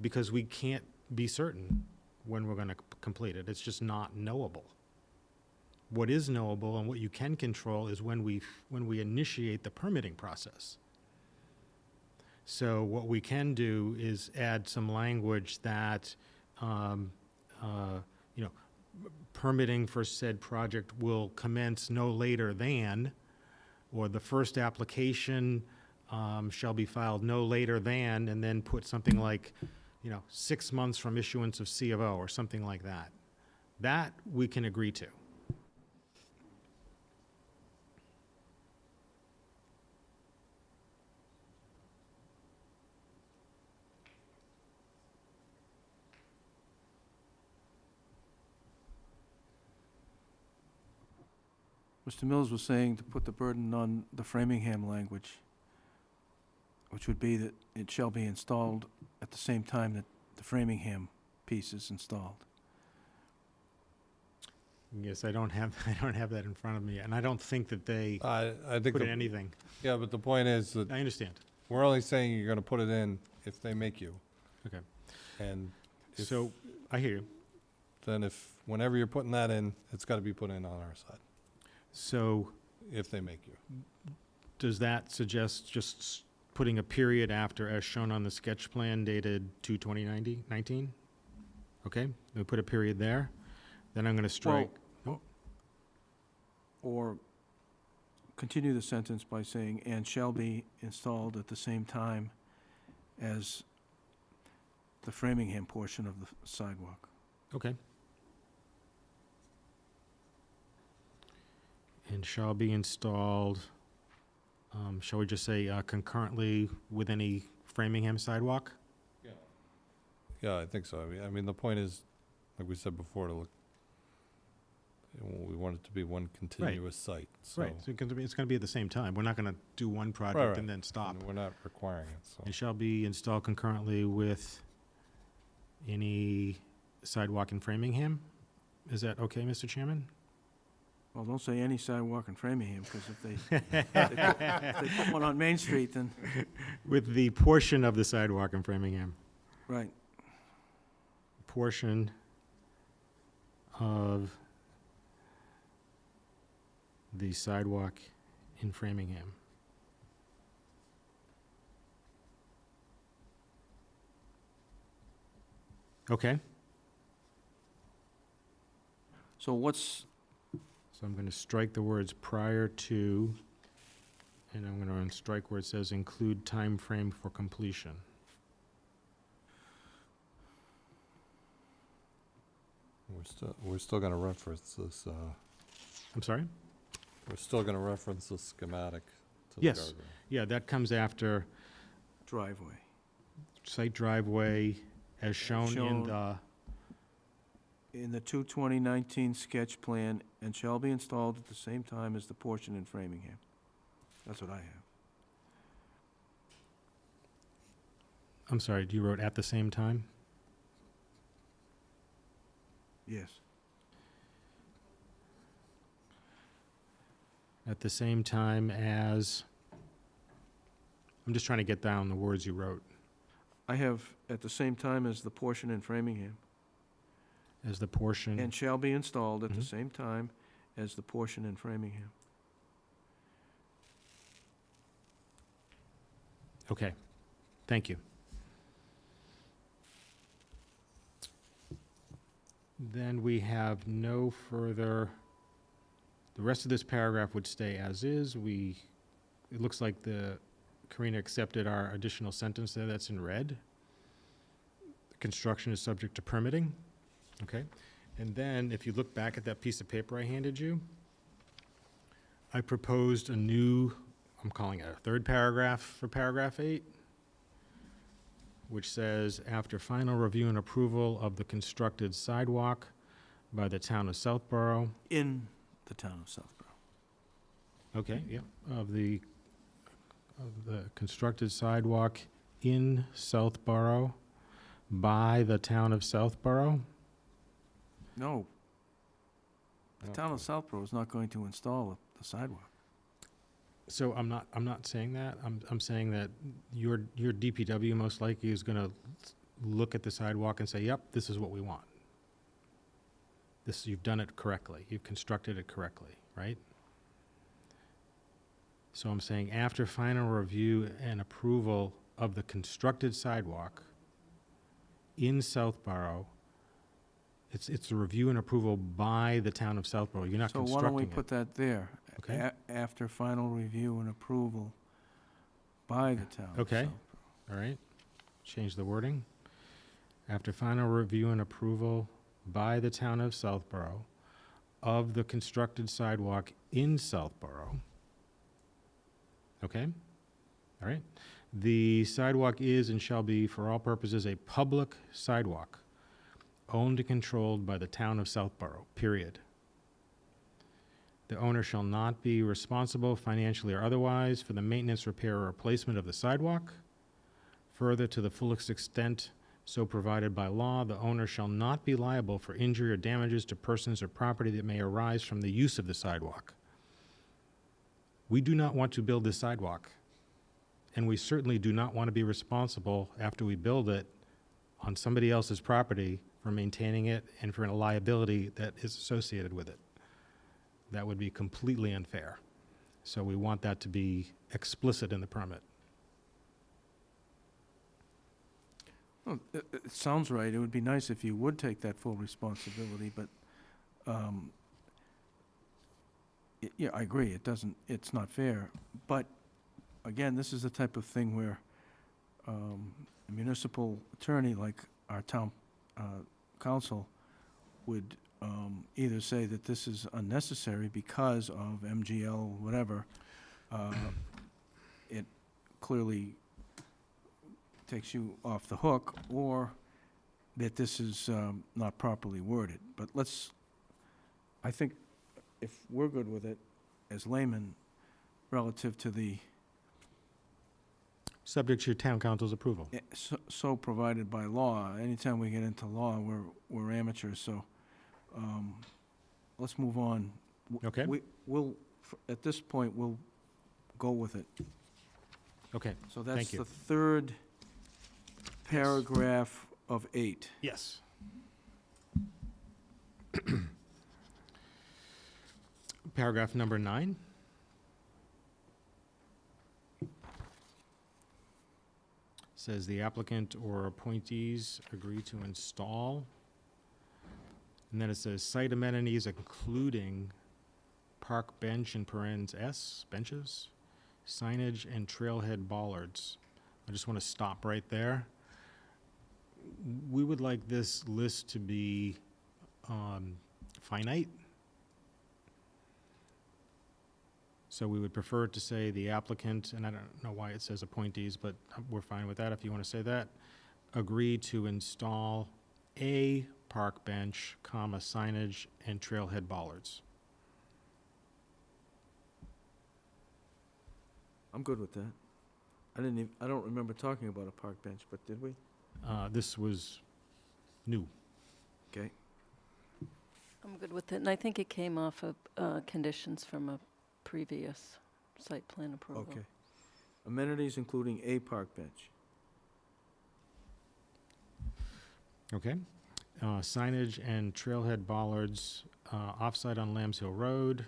because we can't be certain when we're gonna complete it. It's just not knowable. What is knowable and what you can control is when we initiate the permitting process. So what we can do is add some language that, permitting for said project will commence no later than, or the first application shall be filed no later than, and then put something like, 6 months from issuance of C of O, or something like that. That we can agree to.
Mr. Mills was saying to put the burden on the Framingham language, which would be that it shall be installed at the same time that the Framingham piece is installed.
Yes, I don't have that in front of me, and I don't think that they
I think,
put in anything.
yeah, but the point is that
I understand.
we're only saying you're gonna put it in if they make you.
Okay.
And if,
So, I hear you.
then whenever you're putting that in, it's gotta be put in on our side,
So
if they make you.
does that suggest just putting a period after as shown on the sketch plan dated 2/20/19? Okay, we put a period there. Then I'm going to strike.
Or continue the sentence by saying, "and shall be installed at the same time as the Framingham portion of the sidewalk."
Okay. And shall be installed, shall we just say concurrently with any Framingham sidewalk?
Yeah, I think so. I mean, the point is, like we said before, to look, we want it to be one continuous site, so.
Right, so it's going to be at the same time. We're not going to do one project
right.
and then stop.
And we're not requiring it, so.
And shall be installed concurrently with any sidewalk in Framingham? Is that okay, Mr. Chairman?
Well, don't say any sidewalk in Framingham, because if they put one on Main Street, then,
With the portion of the sidewalk in Framingham.
right.
Portion of the sidewalk in Framingham. Okay,
So what's,
so I'm going to strike the words prior to, and I'm going to strike where it says include time frame for completion.
We're still gonna reference this,
I'm sorry?
we're still gonna reference the schematic to the
Yes.
guardrail.
Yeah, that comes after
driveway?
site driveway as shown in
shown.
the,
In the 2/20/19 sketch plan, and shall be installed at the same time as the portion in Framingham. That's what I have.
I'm sorry, you wrote at the same time?
Yes.
At the same time as, I'm just trying to get down the words you wrote.
I have at the same time as the portion in Framingham,
As the portion,
and shall be installed at the
Mhm.
same time as the portion in Framingham.
okay, thank you. Then we have no further, the rest of this paragraph would stay as is. It looks like Karina accepted our additional sentence there that's in red. Construction is subject to permitting, okay? And then, if you look back at that piece of paper I handed you, I proposed a new, I'm calling it a third paragraph for paragraph 8, which says, after final review and approval of the constructed sidewalk by the town of Southborough,
In the town of Southborough.
okay, yeah, of the constructed sidewalk in Southborough by the town of Southborough.
No, the town of Southborough is not going to install the sidewalk.
So I'm not saying that. I'm saying that your DPW most likely is gonna look at the sidewalk and say, yep, this is what we want. You've done it correctly. You've constructed it correctly, right? So I'm saying after final review and approval of the constructed sidewalk in Southborough, it's a review and approval by the town of Southborough. You're not
So why
constructing
don't we
it.
put that there?
Okay.
After final review and approval by the town of
Okay.
Southborough.
All right, change the wording. After final review and approval by the town of Southborough of the constructed sidewalk in Southborough. Okay? All right. The sidewalk is and shall be, for all purposes, a public sidewalk owned and controlled by the town of Southborough, period. The owner shall not be responsible financially or otherwise for the maintenance, repair, or replacement of the sidewalk. Further, to the fullest extent so provided by law, the owner shall not be liable for injury or damages to persons or property that may arise from the use of the sidewalk. We do not want to build this sidewalk, and we certainly do not want to be responsible after we build it on somebody else's property for maintaining it and for a liability that is associated with it. That would be completely unfair. So we want that to be explicit in the permit.
Well, it sounds right. It would be nice if you would take that full responsibility, but, yeah, I agree. It's not fair. But, again, this is the type of thing where a municipal attorney like our town council would either say that this is unnecessary because of MGL, whatever. It clearly takes you off the hook, or that this is not properly worded. But I think if we're good with it as laymen relative to the,
Subject to your town council's approval.
so provided by law, anytime we get into law, we're amateurs, so let's move on.
Okay.
At this point, we'll go with it.
Okay,
So
Thank
that's
you.
the third paragraph of 8.
yes. Paragraph number 9. Says the applicant or appointees agree to install. And then it says site amenities including park bench in parens S, benches, signage and trailhead bollards. I just want to stop right there. We would like this list to be finite. So we would prefer to say the applicant, and I don't know why it says appointees, but we're fine with that if you want to say that, agree to install a park bench, comma, signage, and trailhead bollards.
I'm good with that. I don't remember talking about a park bench, but did we?
This was new.
Okay.
I'm good with it, and I think it came off of conditions from a previous site plan approval.
Okay. Amenities including a park bench.
Okay. Signage and trailhead bollards off-site on Lambs Hill Road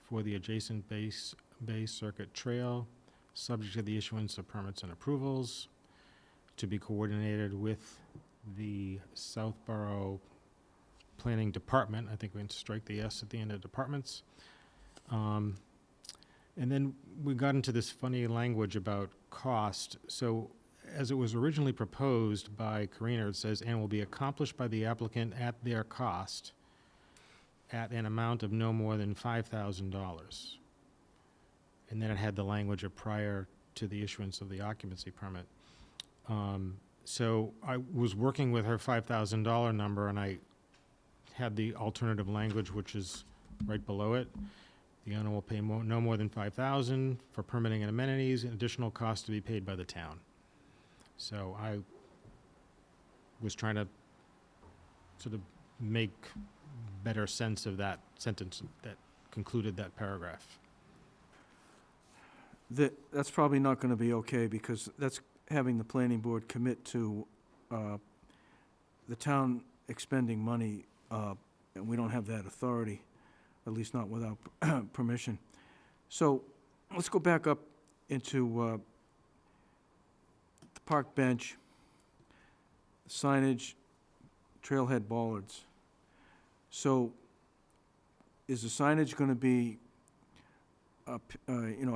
for the adjacent Bay Circuit Trail, subject to the issuance of permits and approvals, to be coordinated with the Southborough Planning Department. I think we can strike the S at the end of departments. And then we got into this funny language about cost. So as it was originally proposed by Karina, it says, and will be accomplished by the applicant at their cost at an amount of no more than $5,000. And then it had the language of prior to the issuance of the occupancy permit. So I was working with her $5,000 number, and I had the alternative language, which is right below it. The owner will pay no more than $5,000 for permitting and amenities, and additional costs to be paid by the town. So I was trying to sort of make better sense of that sentence that concluded that paragraph.
That's probably not going to be okay, because that's having the planning board commit to the town expending money, and we don't have that authority, at least not without permission. So let's go back up into the park bench, signage, trailhead bollards. So is the signage going to be a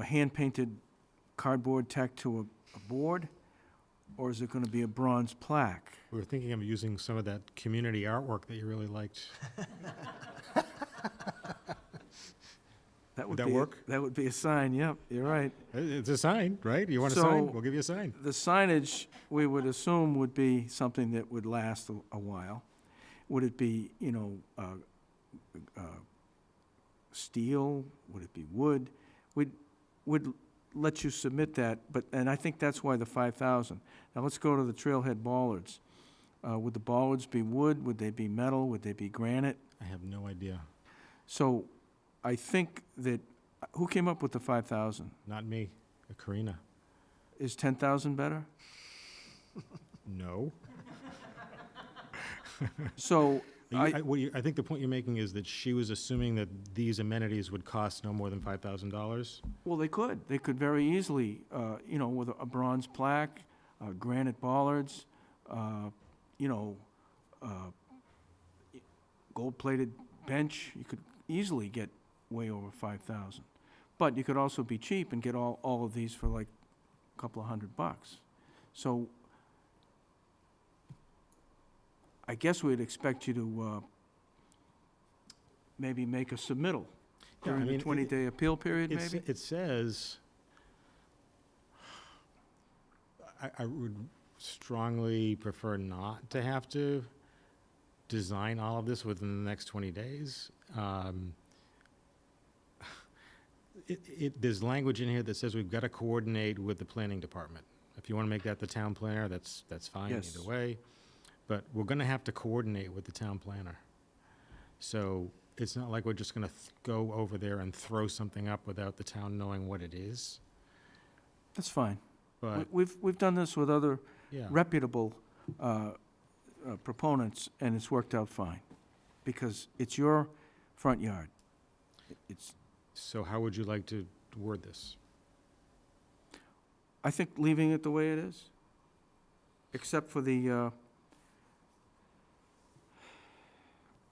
hand-painted cardboard tacked to a board, or is it going to be a bronze plaque?
We were thinking of using some of that community artwork that you really liked.
That
Would that work?
That would be a sign, yep, you're right.
It's a sign, right? You want a
So-
sign? We'll give you a sign.
The signage, we would assume, would be something that would last a while. Would it be, steel? Would it be wood? We'd let you submit that, and I think that's why the 5,000. Now, let's go to the trailhead bollards. Would the bollards be wood? Would they be metal? Would they be granite?
I have no idea.
So I think that, who came up with the 5,000?
Not me, Karina.
Is 10,000 better?
No.
So,
I think the point you're making is that she was assuming that these amenities would cost no more than $5,000?
well, they could very easily, with a bronze plaque, granite bollards, you know, gold-plated bench, you could easily get way over 5,000. But you could also be cheap and get all of these for like a couple of $100. So I guess we'd expect you to maybe make a submittal
Yeah, I
during the
mean,
20-day appeal period, maybe?
It says, I would strongly prefer not to have to design all of this within the next 20 days. There's language in here that says we've got to coordinate with the planning department. If you want to make that the town planner, that's fine
Yes.
either way. But we're going to have to coordinate with the town planner. So it's not like we're just going to go over there and throw something up without the town knowing what it is.
That's fine.
But,
We've done this with other
yeah.
reputable proponents, and it's worked out fine, because it's your front yard. It's,
So how would you like to word this?
I think leaving it the way it is, except for the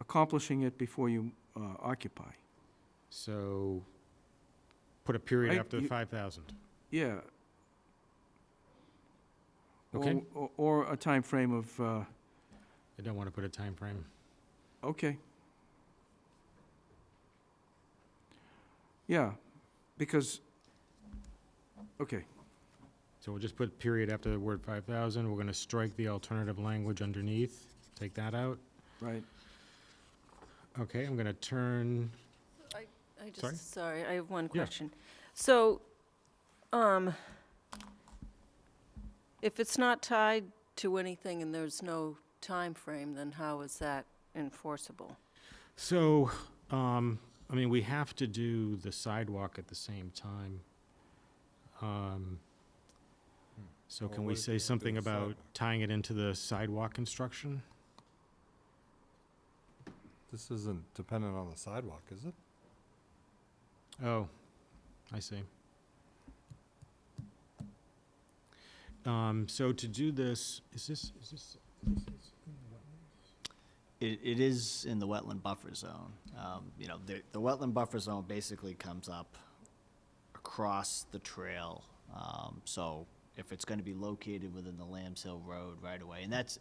accomplishing it before you occupy.
So put a period
Right,
after the
you-
5,000.
Yeah.
Okay.
Or a time frame of,
I don't want to put a time frame.
okay. Yeah, because, okay,
So we'll just put period after the word 5,000. We're going to strike the alternative language underneath. Take that out.
right.
Okay, I'm going to turn,
I
Sorry?
just, sorry, I have one
Yeah.
question. So, if it's not tied to anything and there's no time frame, then how is that enforceable?
so, we have to do the sidewalk at the same time. So
Well,
can
what
we
if you
say
wanna do
something
the
about
sidewalk?
tying it into the sidewalk construction?
This isn't dependent on the sidewalk, is it?
Oh, I see. So to do this, is this?
It is in the wetland buffer zone. The wetland buffer zone basically comes up across the trail. So if it's gonna be located within the Lambs Hill Road right away, that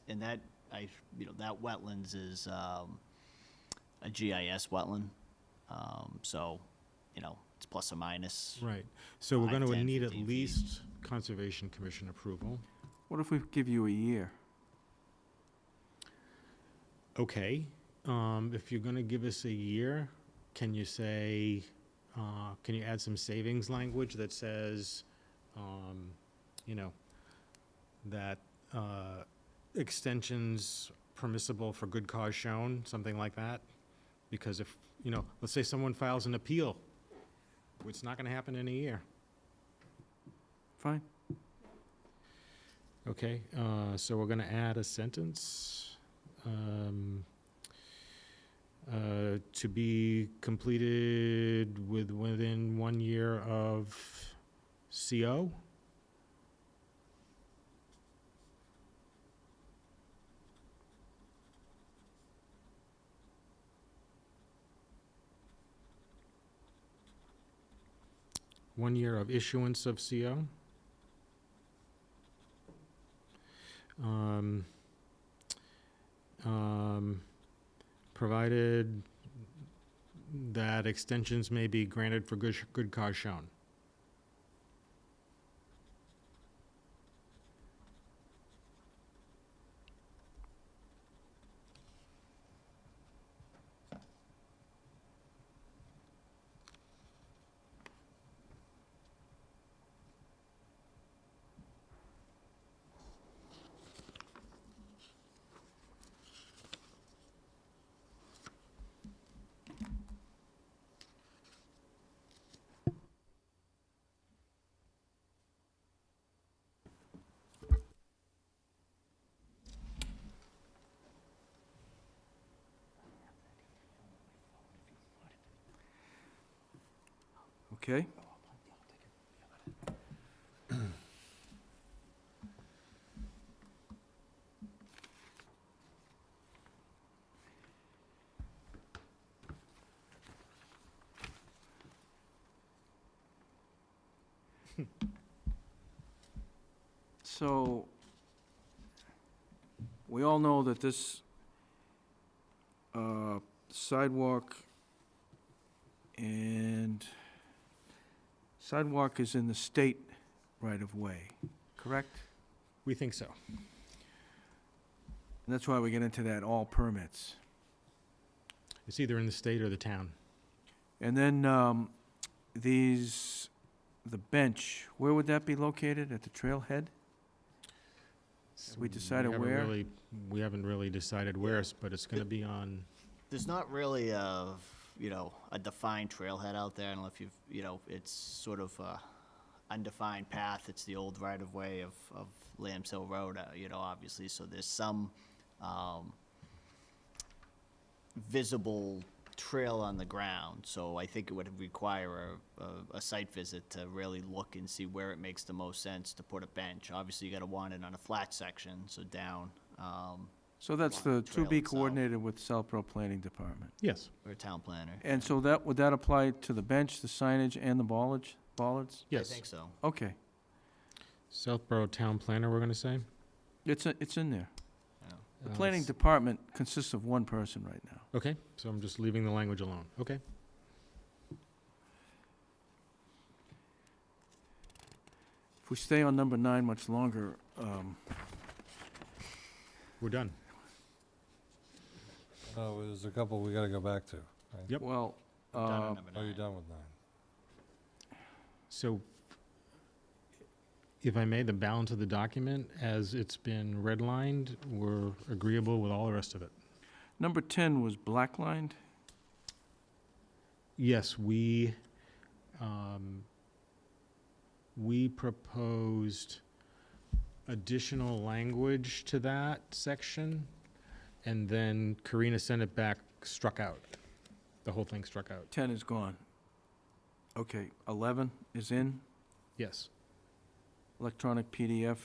wetlands is, a GIS wetland. So, it's plus or minus.
Right, so we're
5,
gonna
10,
need at
15 feet.
least Conservation Commission approval.
What if we give you a year?
Okay, if you're gonna give us a year, can you say, can you add some savings language that says, that, extensions permissible for good cause shown, something like that? Because if, let's say someone files an appeal, it's not gonna happen in a year.
Fine.
Okay, so we're gonna add a sentence, to be completed within 1 year of CO? One year of issuance of CO? Provided that extensions may be granted for good cause shown.
Okay. So, we all know that this sidewalk is in the state right-of-way, correct?
We think so.
And that's why we get into that all permits.
It's either in the state or the town.
And then the bench, where would that be located? At the trailhead? Have we decided
haven't
where?
We haven't really decided where, but it's gonna be on,
There's not really a, a defined trailhead out there. I don't know if it's sort of a undefined path. It's the old right-of-way of Lambs Hill Road, obviously. So there's some visible trail on the ground. So I think it would require a site visit to really look and see where it makes the most sense to put a bench. Obviously, you gotta want it on a flat section, so down,
So that's
along
the
the trail
to be
itself.
coordinated with Southborough Planning Department.
yes,
or a town planner.
And so would that apply to the bench, the signage, and the bollards?
yes.
I think so.
Okay,
Southborough Town Planner, we're gonna say?
it's in there.
Yeah.
The planning department consists of one person right now.
Okay, so I'm just leaving the language alone. Okay.
If we stay on number 9 much longer,
We're done.
Oh, there's a couple we gotta go back to. Right?
Yep.
well,
Done on number
Oh, you're
9.
done with 9.
So, if I may, the balance of the document, as it's been redlined, we're agreeable with all the rest of it.
number 10 was blacklined.
Yes, we proposed additional language to that section, and then Karina sent it back, struck out. The whole thing struck out.
10 is gone. Okay, 11 is in.
Yes.
Electronic PDF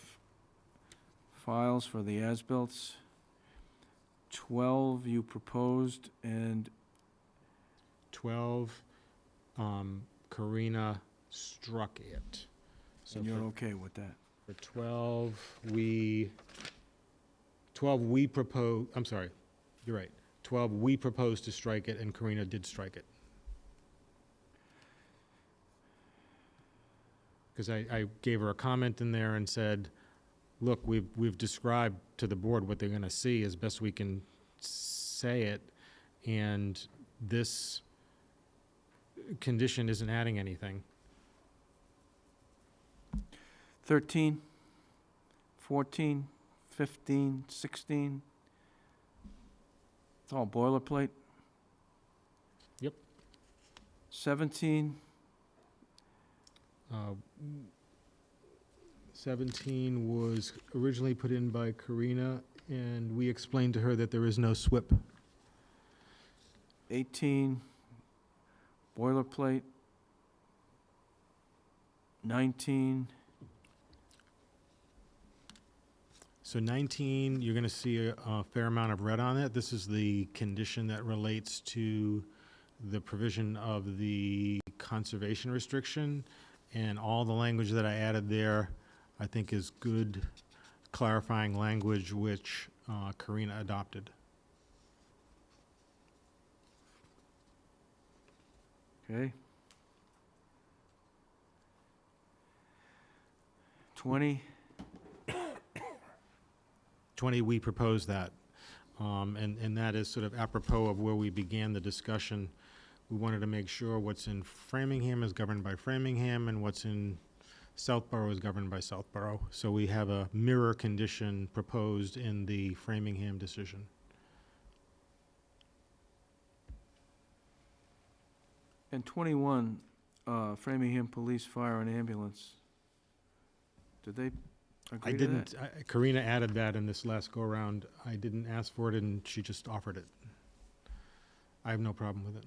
files for the as-bills. 12 you proposed, and
12, Karina struck it. So
you're
for
okay with that.
For 12, we propose, I'm sorry, you're right. 12, we proposed to strike it, and Karina did strike it. Because I gave her a comment in there and said, look, we've described to the board what they're gonna see as best we can say it, and this condition isn't adding anything.
13, 14, 15, 16. It's all boilerplate.
Yep.
17,
17 was originally put in by Karina, and we explained to her that there is no SWIP.
18, boilerplate. 19,
So 19, you're gonna see a fair amount of red on it. This is the condition that relates to the provision of the conservation restriction, and all the language that I added there, I think is good clarifying language which Karina adopted.
okay. 20,
20, we proposed that. And that is sort of apropos of where we began the discussion. We wanted to make sure what's in Framingham is governed by Framingham, and what's in Southborough is governed by Southborough. So we have a mirror condition proposed in the Framingham decision.
and 21, Framingham Police, Fire, and Ambulance. Did they agree to that?
Karina added that in this last go-around. I didn't ask for it, and she just offered it. I have no problem with it.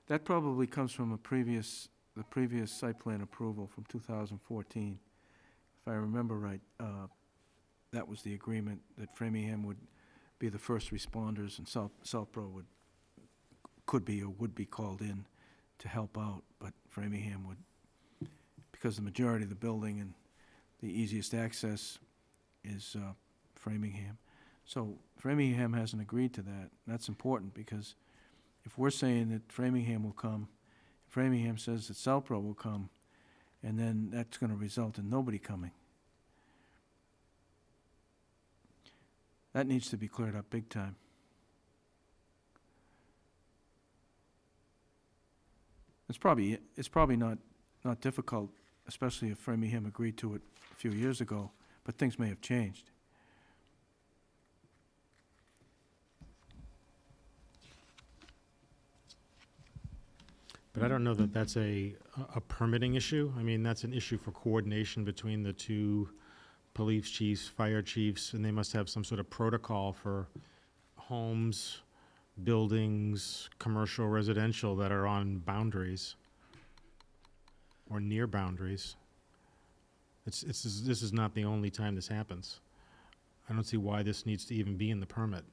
That probably comes from a previous the previous site plan approval from 2014. If I remember right, that was the agreement that Framingham would be the first responders and Southborough could be or would be called in to help out, but Framingham would, because the majority of the building and the easiest access is Framingham. So Framingham hasn't agreed to that. That's important, because if we're saying that Framingham will come, Framingham says that Southborough will come, and then that's going to result in nobody coming. That needs to be cleared up big time. It's probably not difficult, especially if Framingham agreed to it a few years ago, but things may have changed.
But I don't know that that's a permitting issue. I mean, that's an issue for coordination between the two police chiefs, fire chiefs, and they must have some sort of protocol for homes, buildings, commercial, residential that are on boundaries or near boundaries. This is not the only time this happens. I don't see why this needs to even be in the permit.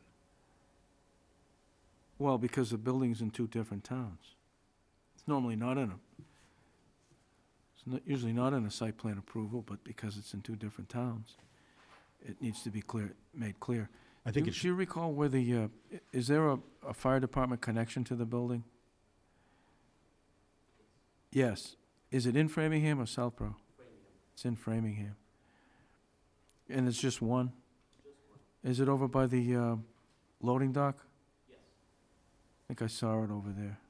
Well, because the building's in two different towns. It's normally not in usually not in a site plan approval, but because it's in two different towns, it needs to be made clear.
I think
Do you recall where the, is there a fire department connection to the building? Yes. Is it in Framingham or Southborough? It's in Framingham. And it's just one? Is it over by the loading dock? Yes. I think I saw it over there.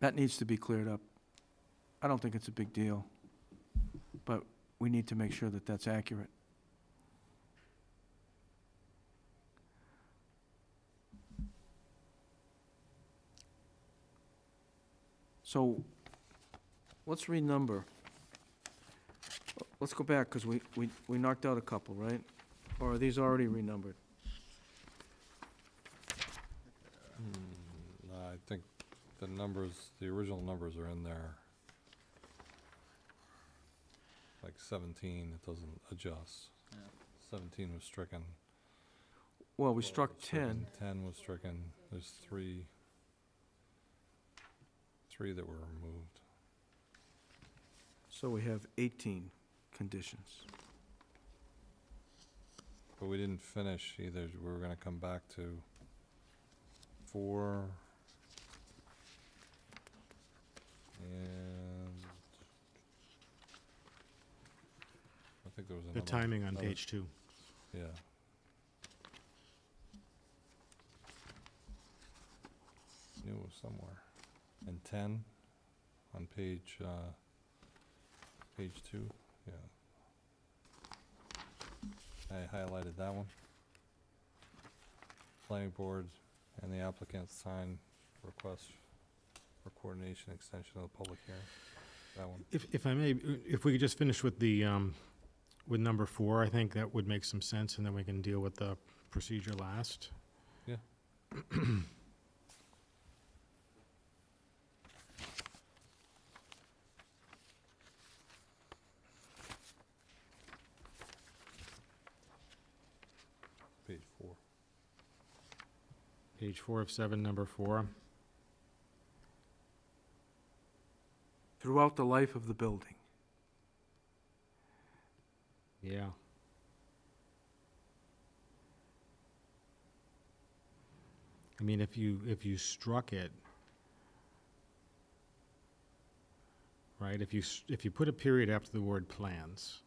That needs to be cleared up. I don't think it's a big deal, but we need to make sure that that's accurate. So, let's renumber. Let's go back, because we knocked out a couple, right? Or are these already renumbered?
No, I think the numbers, the original numbers are in there. Like 17, it doesn't adjust.
Yeah.
17 was stricken.
Well, we struck 10.
10 was stricken. There's three that were removed.
So we have 18 conditions.
But we didn't finish either. We were gonna come back to 4. And I think there was
the
another.
timing on
another-
page 2.
Yeah. Knew it was somewhere. And 10 on page 2, yeah. I highlighted that one. Planning board and the applicant sign request for coordination extension of the public hearing. That one.
If I may, if we could just finish with the, with number 4, I think that would make some sense, and then we can deal with the procedure last.
Yeah. Page 4.
Page 4 of 7, number 4.
Throughout the life of the building.
Yeah. I mean, if you struck it, right, if you put a period after the word plans,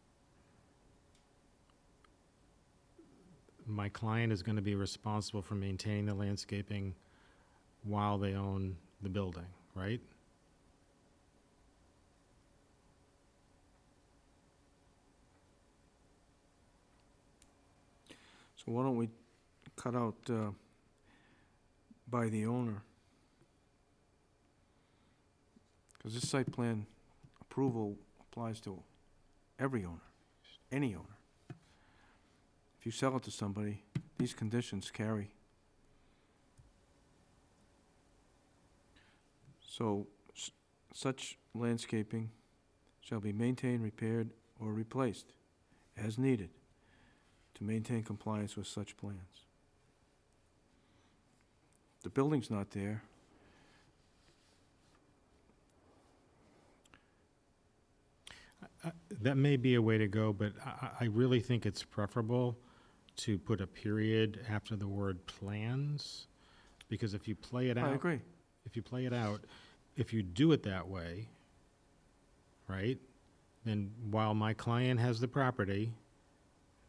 my client is going to be responsible for maintaining the landscaping while they own the building, right?
So why don't we cut out by the owner? Because this site plan approval applies to every owner, any owner. If you sell it to somebody, these conditions carry So, such landscaping shall be maintained, repaired, or replaced as needed to maintain compliance with such plans. The building's not there.
That may be a way to go, but I really think it's preferable to put a period after the word plans, because if you play it out.
I agree.
If you play it out, if you do it that way, right, then while my client has the property,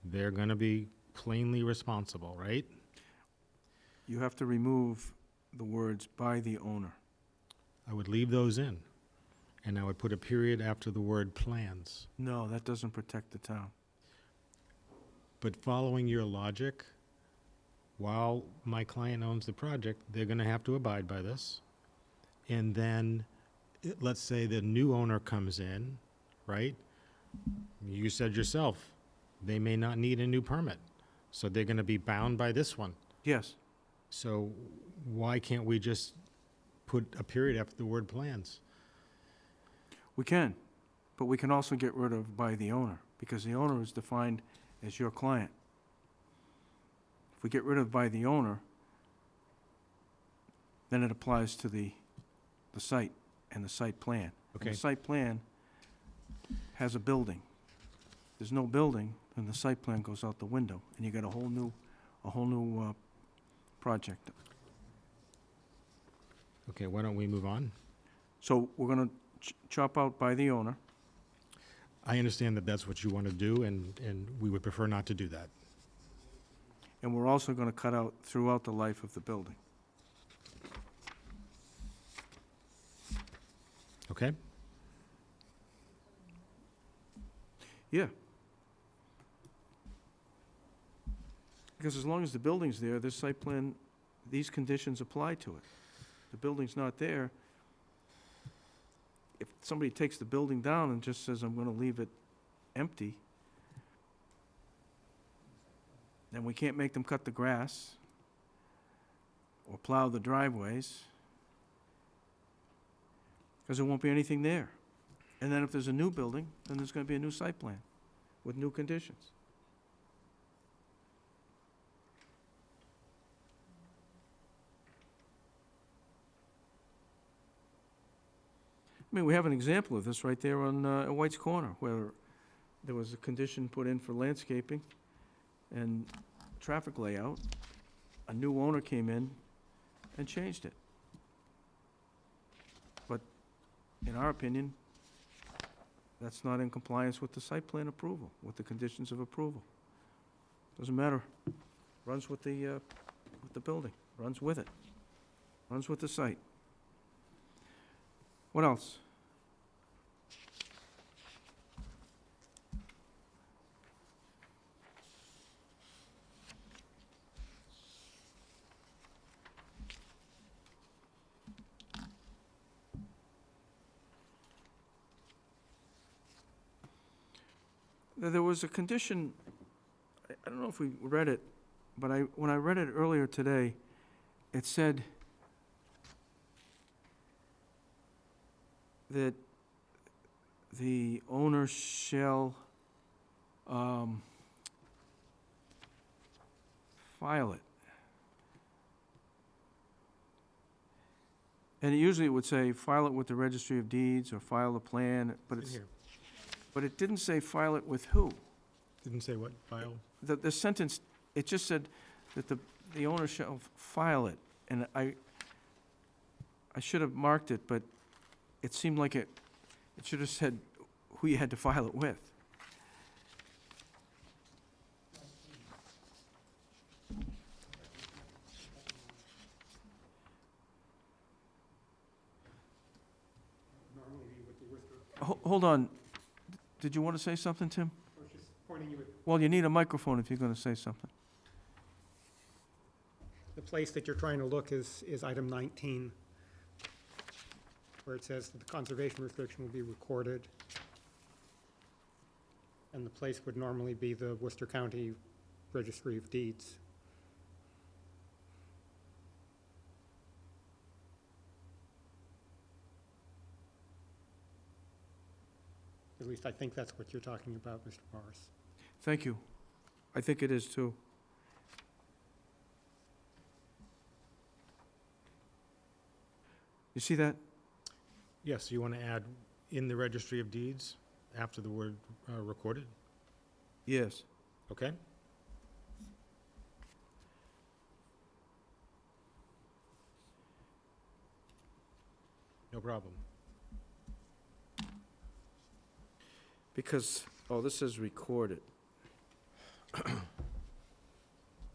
they're gonna be plainly responsible, right?
You have to remove the words "by the owner."
I would leave those in, and I would put a period after the word plans.
No, that doesn't protect the town.
But following your logic, while my client owns the project, they're gonna have to abide by this. And then, let's say the new owner comes in, right? You said yourself, they may not need a new permit, so they're gonna be bound by this one.
Yes,
So why can't we just put a period after the word plans?
we can, but we can also get rid of "by the owner," because the owner is defined as your client. If we get rid of "by the owner," then it applies to the site and the site plan. And
Okay.
the site plan has a building. There's no building, then the site plan goes out the window, and you got a whole new project.
Okay, why don't we move on?
So we're gonna chop out "by the owner."
I understand that that's what you want to do, and we would prefer not to do that.
And we're also gonna cut out "throughout the life of the building."
Okay?
Yeah. Because as long as the building's there, this site plan, these conditions apply to it. The building's not there. If somebody takes the building down and just says, "I'm gonna leave it empty," then we can't make them cut the grass or plow the driveways, because there won't be anything there. And then if there's a new building, then there's gonna be a new site plan with new conditions. I mean, we have an example of this right there on White's Corner, where there was a condition put in for landscaping and traffic layout. A new owner came in and changed it. But in our opinion, that's not in compliance with the site plan approval, with the conditions of approval. Doesn't matter. Runs with the building, runs with it, runs with the site. What else? There was a condition, I don't know if we read it, but when I read it earlier today, it said that the owner shall file it. And usually it would say, file it with the Registry of Deeds, or file a plan, but
In
it's,
here.
but it didn't say file it with who.
Didn't say what file?
The sentence, it just said that the owner shall file it, and I should have marked it, but it seemed like it should have said who you had to file it with. Hold on, did you want to say something, Tim? Well, you need a microphone if you're going to say something.
The place that you're trying to look is item 19, where it says that the conservation restriction will be recorded. And the place would normally be the Worcester County Registry of Deeds. At least I think that's what you're talking about, Mr. Morris.
Thank you. I think it is too. You see that?
Yes, you want to add in the registry of deeds after the word recorded?
Yes.
Okay? No problem.
Because, oh, this says recorded.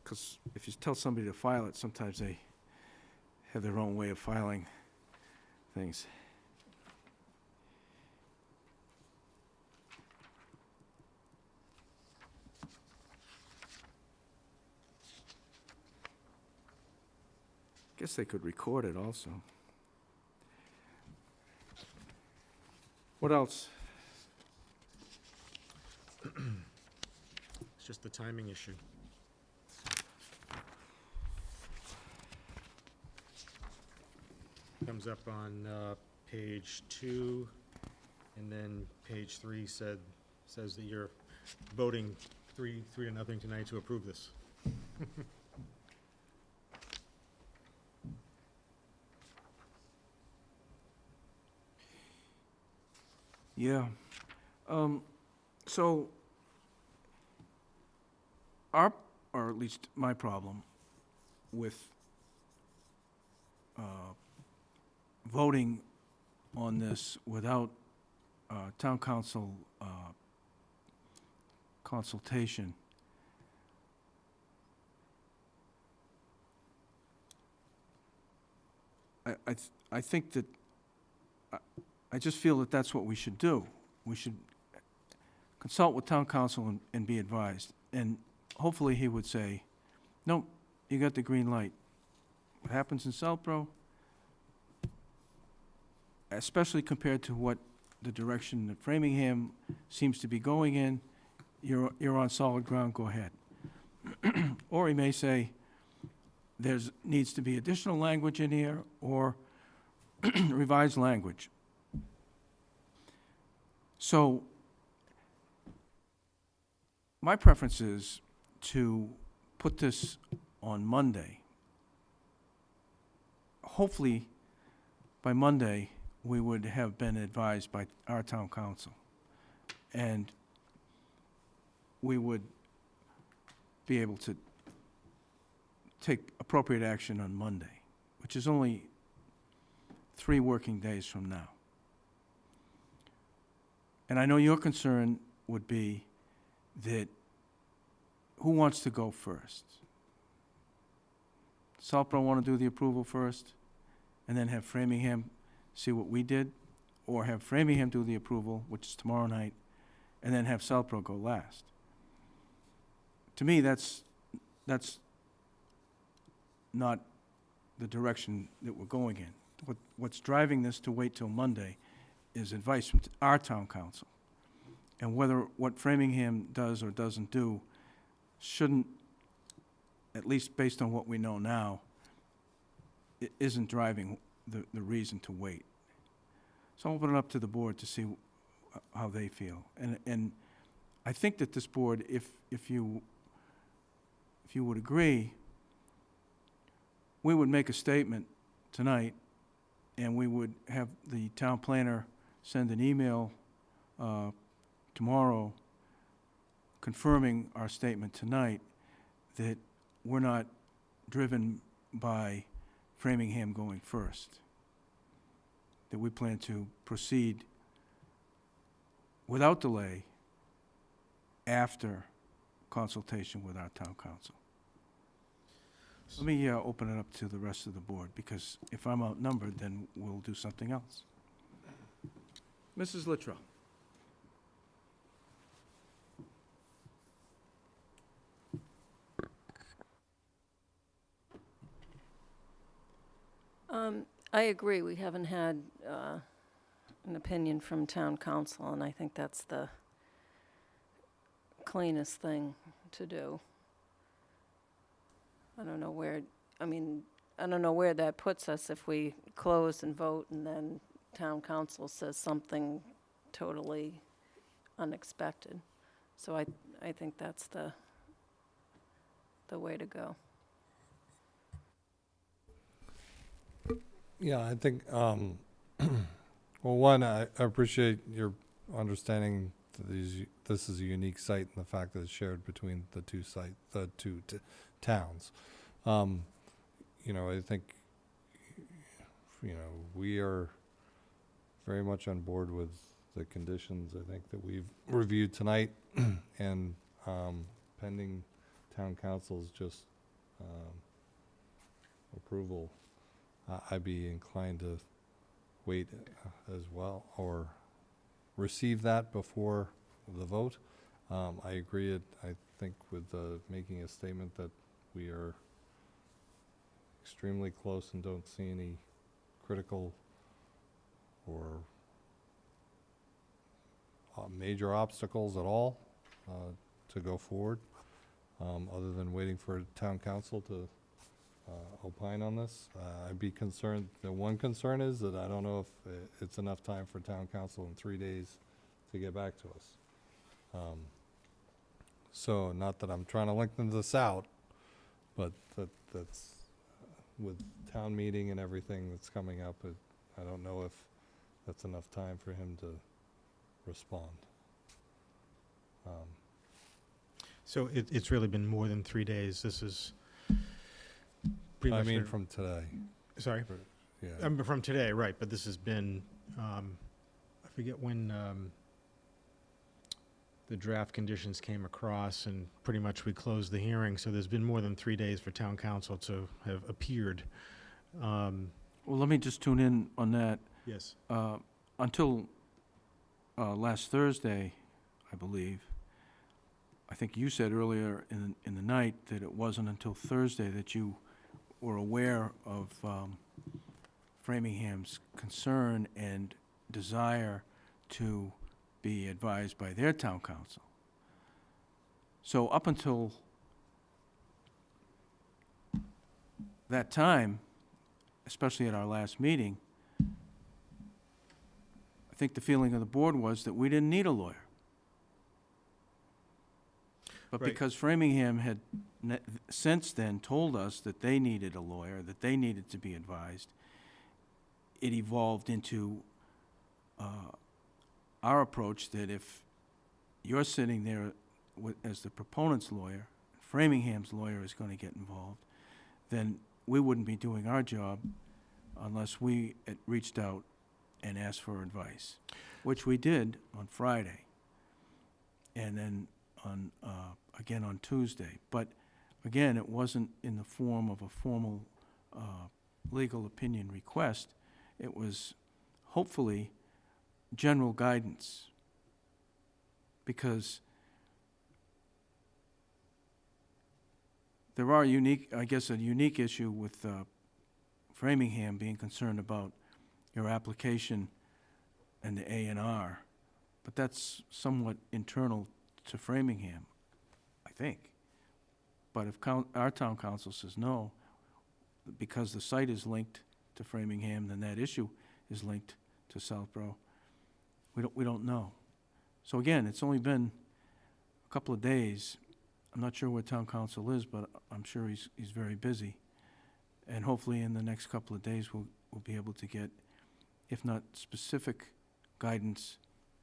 Because if you tell somebody to file it, sometimes they have their own way of filing things. Guess they could record it also. What else?
It's just the timing issue. Comes up on page 2, and then page 3 says that you're voting 3-0 tonight to approve this.
Yeah. So, our, or at least my problem with voting on this without town council consultation I think that, I just feel that that's what we should do. We should consult with town council and be advised. And hopefully he would say, nope, you got the green light. What happens in Southborough, especially compared to what the direction that Framingham seems to be going in, you're on solid ground, go ahead. Or he may say, needs to be additional language in here, or revised language. So, my preference is to put this on Monday. Hopefully, by Monday, we would have been advised by our town council. And we would be able to take appropriate action on Monday, which is only 3 working days from now. And I know your concern would be that who wants to go first? Southborough want to do the approval first, and then have Framingham see what we did, or have Framingham do the approval, which is tomorrow night, and then have Southborough go last. To me, that's not the direction that we're going in. What's driving this to wait till Monday is advice from our town council. And whether what Framingham does or doesn't do shouldn't, at least based on what we know now, it isn't driving the reason to wait. So I'll open it up to the board to see how they feel. And I think that this board, if you would agree, we would make a statement tonight, and we would have the town planner send an email tomorrow confirming our statement tonight that we're not driven by Framingham going first, that we plan to proceed without delay after consultation with our town council. Let me open it up to the rest of the board, because if I'm outnumbered, then we'll do something else. Mrs. Littrell.
I agree, we haven't had an opinion from town council, and I think that's the cleanest thing to do. I don't know where that puts us if we close and vote and then town council says something totally unexpected. So I think that's the way to go.
Yeah, I think, well, one, I appreciate your understanding that this is a unique site and the fact that it's shared between the two towns. I think, we are very much on board with the conditions, I think, that we've reviewed tonight, and pending town council's just approval, I'd be inclined to wait as well, or receive that before the vote. I agree, I think, with making a statement that we are extremely close and don't see any critical or major obstacles at all to go forward, other than waiting for town council to opine on this. I'd be concerned, the one concern is that I don't know if it's enough time for town council in 3 days to get back to us. So, not that I'm trying to lengthen this out, but that's with town meeting and everything that's coming up, I don't know if that's enough time for him to respond.
So it's really been more than 3 days. This is pretty
I
much.
mean, from today,
Sorry?
yeah.
From today, right, but this has been, I forget when the draft conditions came across, and pretty much we closed the hearing, so there's been more than 3 days for town council to have appeared.
Well, let me just tune in on that.
Yes.
Until last Thursday, I believe, I think you said earlier in the night that it wasn't until Thursday that you were aware of Framingham's concern and desire to be advised by their town council. So up until that time, especially at our last meeting, I think the feeling of the board was that we didn't need a lawyer. But
Right.
because Framingham had since then told us that they needed a lawyer, that they needed to be advised, it evolved into our approach that if you're sitting there as the proponent's lawyer, Framingham's lawyer is going to get involved, then we wouldn't be doing our job unless we had reached out and asked for advice, which we did on Friday, and then on again on Tuesday. But again, it wasn't in the form of a formal legal opinion request. It was hopefully general guidance, because there are a unique issue with Framingham being concerned about your application and the A&R, but that's somewhat internal to Framingham, I think. But if our town council says no, because the site is linked to Framingham, then that issue is linked to Southborough. We don't know. So again, it's only been a couple of days. I'm not sure where town council is, but I'm sure he's very busy. And hopefully in the next couple of days, we'll be able to get, if not specific guidance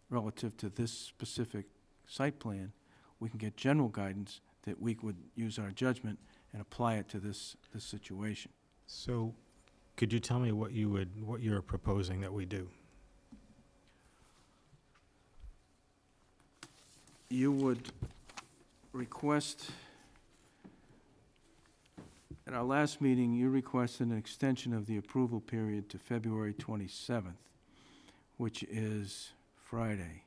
relative to this specific site plan, we can get general guidance that we would use our judgment and apply it to this situation.
So, could you tell me what you're proposing that we do?
You would request, at our last meeting, you requested an extension of the approval period to February 27th, which is Friday.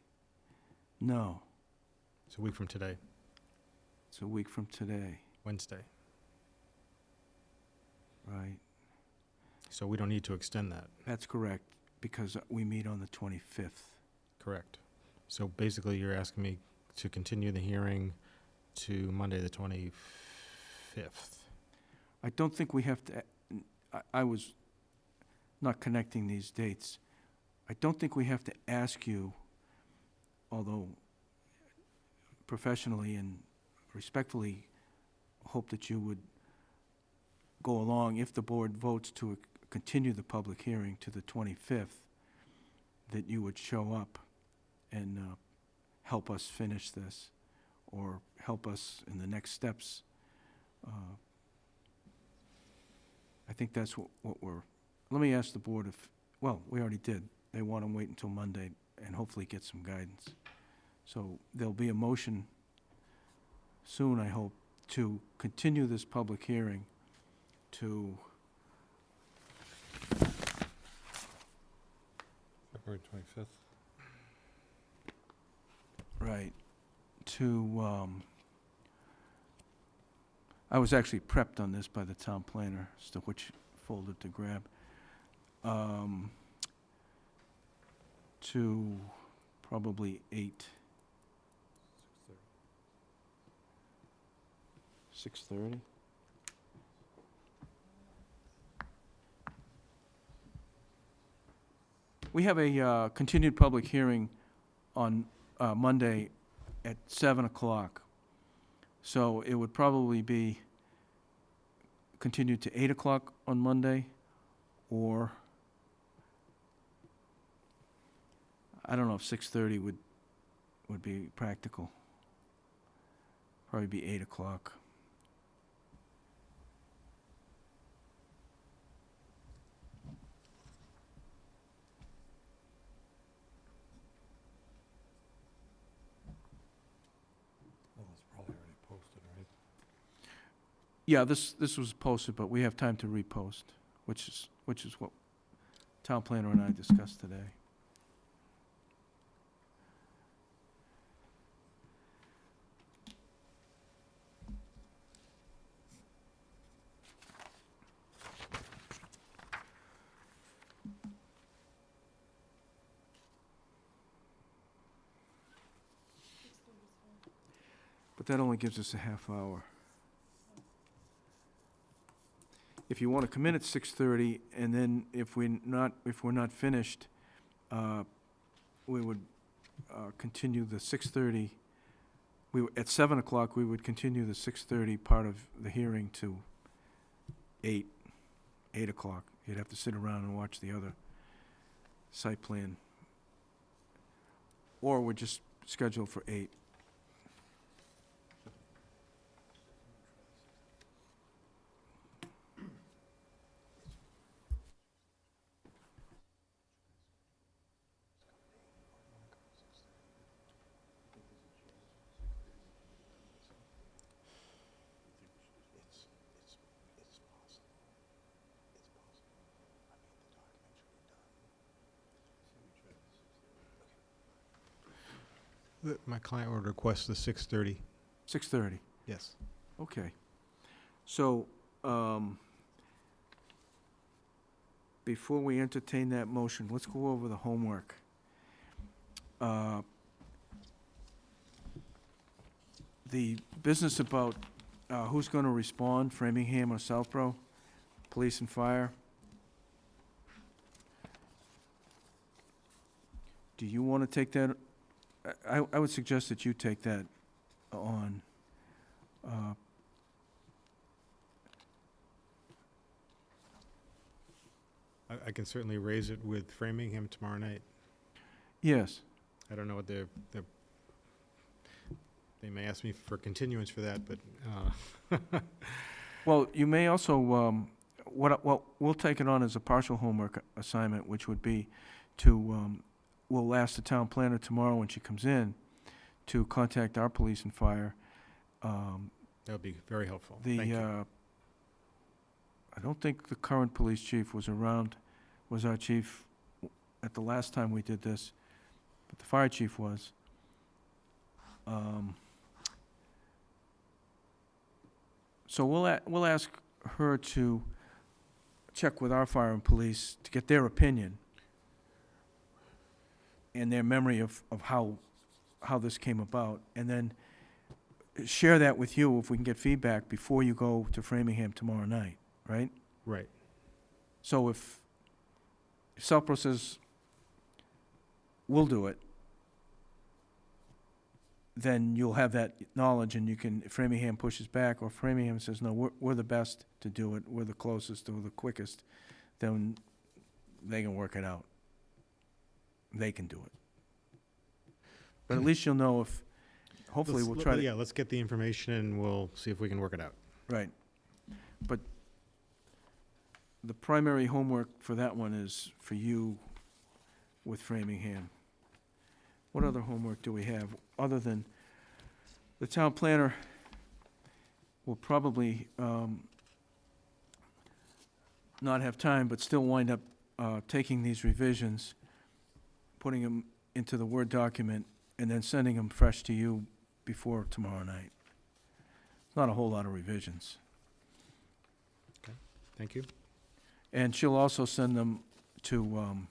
No,
It's a week from today,
it's a week from today,
Wednesday.
right?
So we don't need to extend that,
That's correct, because we meet on the 25th.
correct? So basically, you're asking me to continue the hearing to Monday, the 25th.
I don't think we have to, I was not connecting these dates. I don't think we have to ask you, although professionally and respectfully hope that you would go along, if the board votes to continue the public hearing to the 25th, that you would show up and help us finish this, or help us in the next steps. I think that's what we're, let me ask the board if, well, we already did. They want to wait until Monday and hopefully get some guidance. So there'll be a motion soon, I hope, to continue this public hearing to
February 25th.
right, I was actually prepped on this by the town planner as to which folder to grab. To probably 6:30? We have a continued public hearing on Monday at 7 o'clock. So it would probably be continued to 8 o'clock on Monday, or I don't know if 6:30 would be practical. Probably be 8 o'clock.
Well, it's probably already posted, right?
Yeah, this was posted, but we have time to repost, which is what town planner and I discussed today. But that only gives us a half hour. If you want to come in at 6:30, and then if we're not finished, we would continue the 6:30. At 7 o'clock, we would continue the 6:30 part of the hearing to 8 o'clock. You'd have to sit around and watch the other site plan. Or we're just scheduled for 8.
My client would request the 6:30.
6:30.
Yes.
Okay. So, before we entertain that motion, let's go over the homework. The business about who's going to respond, Framingham or Southborough, police and fire. Do you want to take that? I would suggest that you take that on.
I can certainly raise it with Framingham tomorrow night.
Yes.
I don't know what they may ask me for continuance for that, but,
Well, you may also, we'll take it on as a partial homework assignment, which would be to, we'll ask the town planner tomorrow when she comes in to contact our police and fire.
that would be very helpful. Thank you.
I don't think the current police chief was around, was our chief at the last time we did this, but the fire chief was. So we'll ask her to check with our fire and police to get their opinion and their memory of how this came about, and then share that with you if we can get feedback before you go to Framingham tomorrow night, right?
Right.
So if Southborough says, we'll do it, then you'll have that knowledge, and you can, if Framingham pushes back, or Framingham says, no, we're the best to do it, we're the closest, or the quickest, then they can work it out. They can do it. But at least you'll know if, hopefully we'll try to.
Yeah, let's get the information and we'll see if we can work it out.
Right. But the primary homework for that one is for you with Framingham. What other homework do we have, other than the town planner will probably not have time, but still wind up taking these revisions, putting them into the Word document, and then sending them fresh to you before tomorrow night. Not a whole lot of revisions.
Thank you.
And she'll also send them to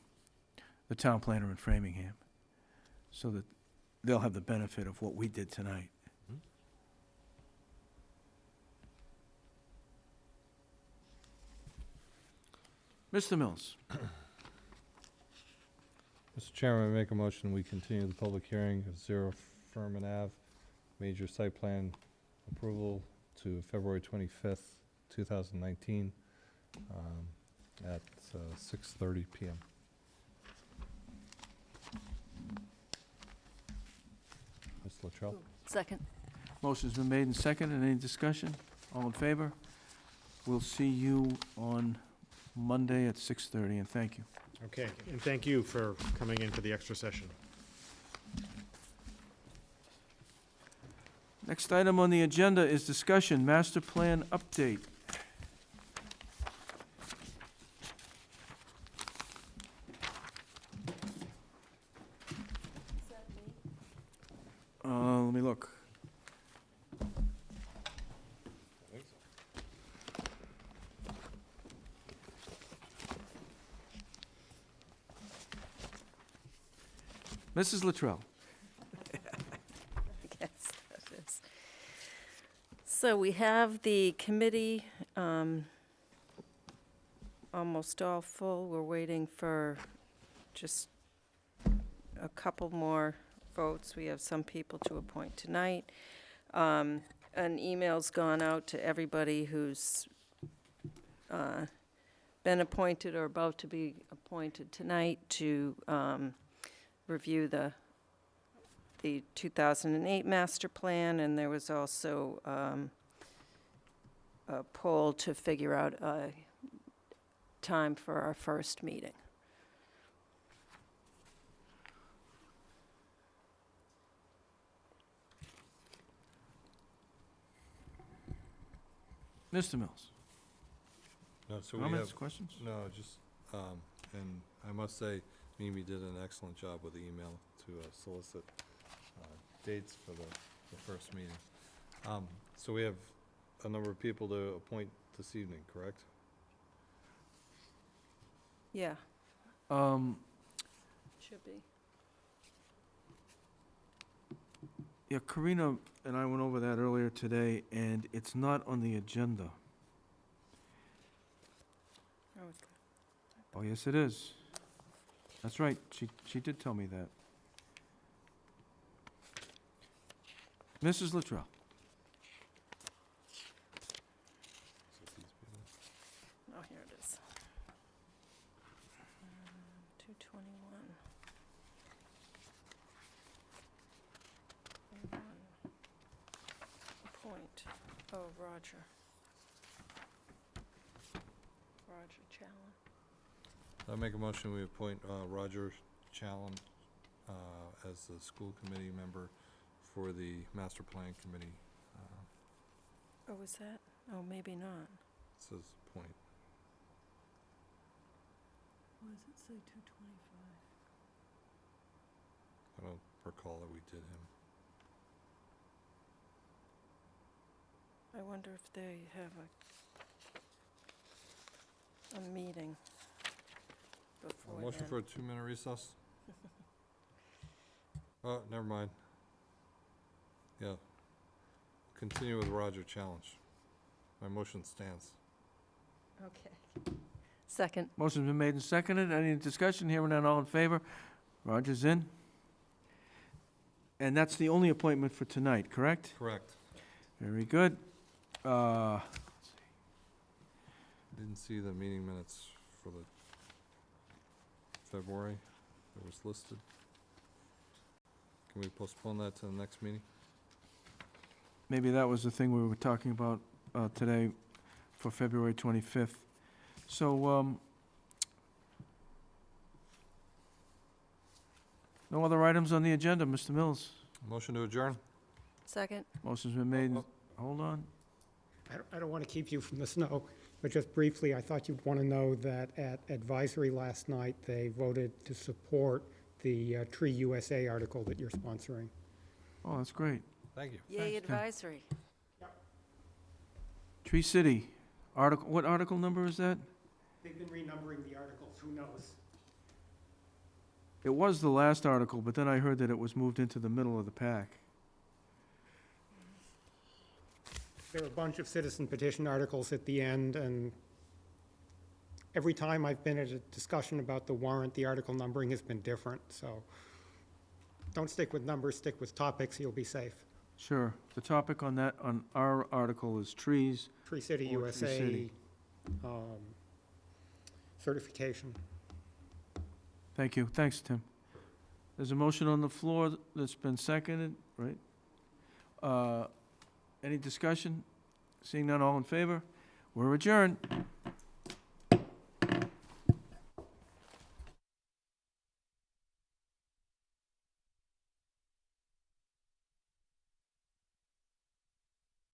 the town planner in Framingham, so that they'll have the benefit of what we did tonight. Mr. Mills?
Mr. Chairman, I make a motion, we continue the public hearing of 0 Furman Ave, major site plan approval to February 25th, 2019, at 6:30 PM. Ms. Latrell?
Second.
Motion's been made and seconded. Any discussion? All in favor? We'll see you on Monday at 6:30, and thank you.
Okay, and thank you for coming in for the extra session.
Next item on the agenda is discussion, master plan update. Let me look. Mrs. Latrell.
Yes, that is. So we have the committee almost all full. We're waiting for just a couple more votes. We have some people to appoint tonight. An email's gone out to everybody who's been appointed or about to be appointed tonight to review the 2008 master plan, and there was also a poll to figure out a time for our first meeting.
Mr. Mills.
No, so we
Comments,
have,
questions?
no, just, and I must say, Mimi did an excellent job with the email to solicit dates for the first meeting. So we have a number of people to appoint this evening, correct?
Yeah,
Um,
should be.
Yeah, Karina and I went over that earlier today, and it's not on the agenda.
Oh, it's-
Oh, yes, it is. That's right, she did tell me that. Mrs. Latrell.
Oh, here it is. 221. Appoint, oh, Roger. Roger Challen.
I make a motion, we appoint Roger Challen as the school committee member for the master plan committee.
Oh, was that? Oh, maybe not.
It says appoint.
Why does it say 225?
I don't recall that we did him.
I wonder if they have a meeting before
Motion
then.
for a 2-minute recess? Oh, never mind. Yeah. Continue with Roger Challenge. My motion stands.
Okay. Second.
Motion's been made and seconded. Any discussion? Hearing none, all in favor? Roger's in. And that's the only appointment for tonight, correct?
Correct.
Very good.
Didn't see the meeting minutes for the February that was listed. Can we postpone that to the next meeting?
Maybe that was the thing we were talking about today for February 25th. So, no other items on the agenda, Mr. Mills?
Motion to adjourn?
Second?
Motion's been made. Hold on.
I don't want to keep you from the snow, but just briefly, I thought you'd want to know that at advisory last night, they voted to support the Tree USA article that you're sponsoring.
Oh, that's great.
Thank you.
Yay,
Thanks, Tim.
advisory.
Tree City, what article number is that?
They've been renumbering the articles, who knows?
It was the last article, but then I heard that it was moved into the middle of the pack.
There are a bunch of citizen petition articles at the end, and every time I've been at a discussion about the warrant, the article numbering has been different, so don't stick with numbers, stick with topics, you'll be safe.
Sure. The topic on that, on our article is trees.
Tree City
Or Tree
USA
City.
Certification.
Thank you. Thanks, Tim. There's a motion on the floor that's been seconded, right? Any discussion? Seeing none, all in favor? We're adjourned.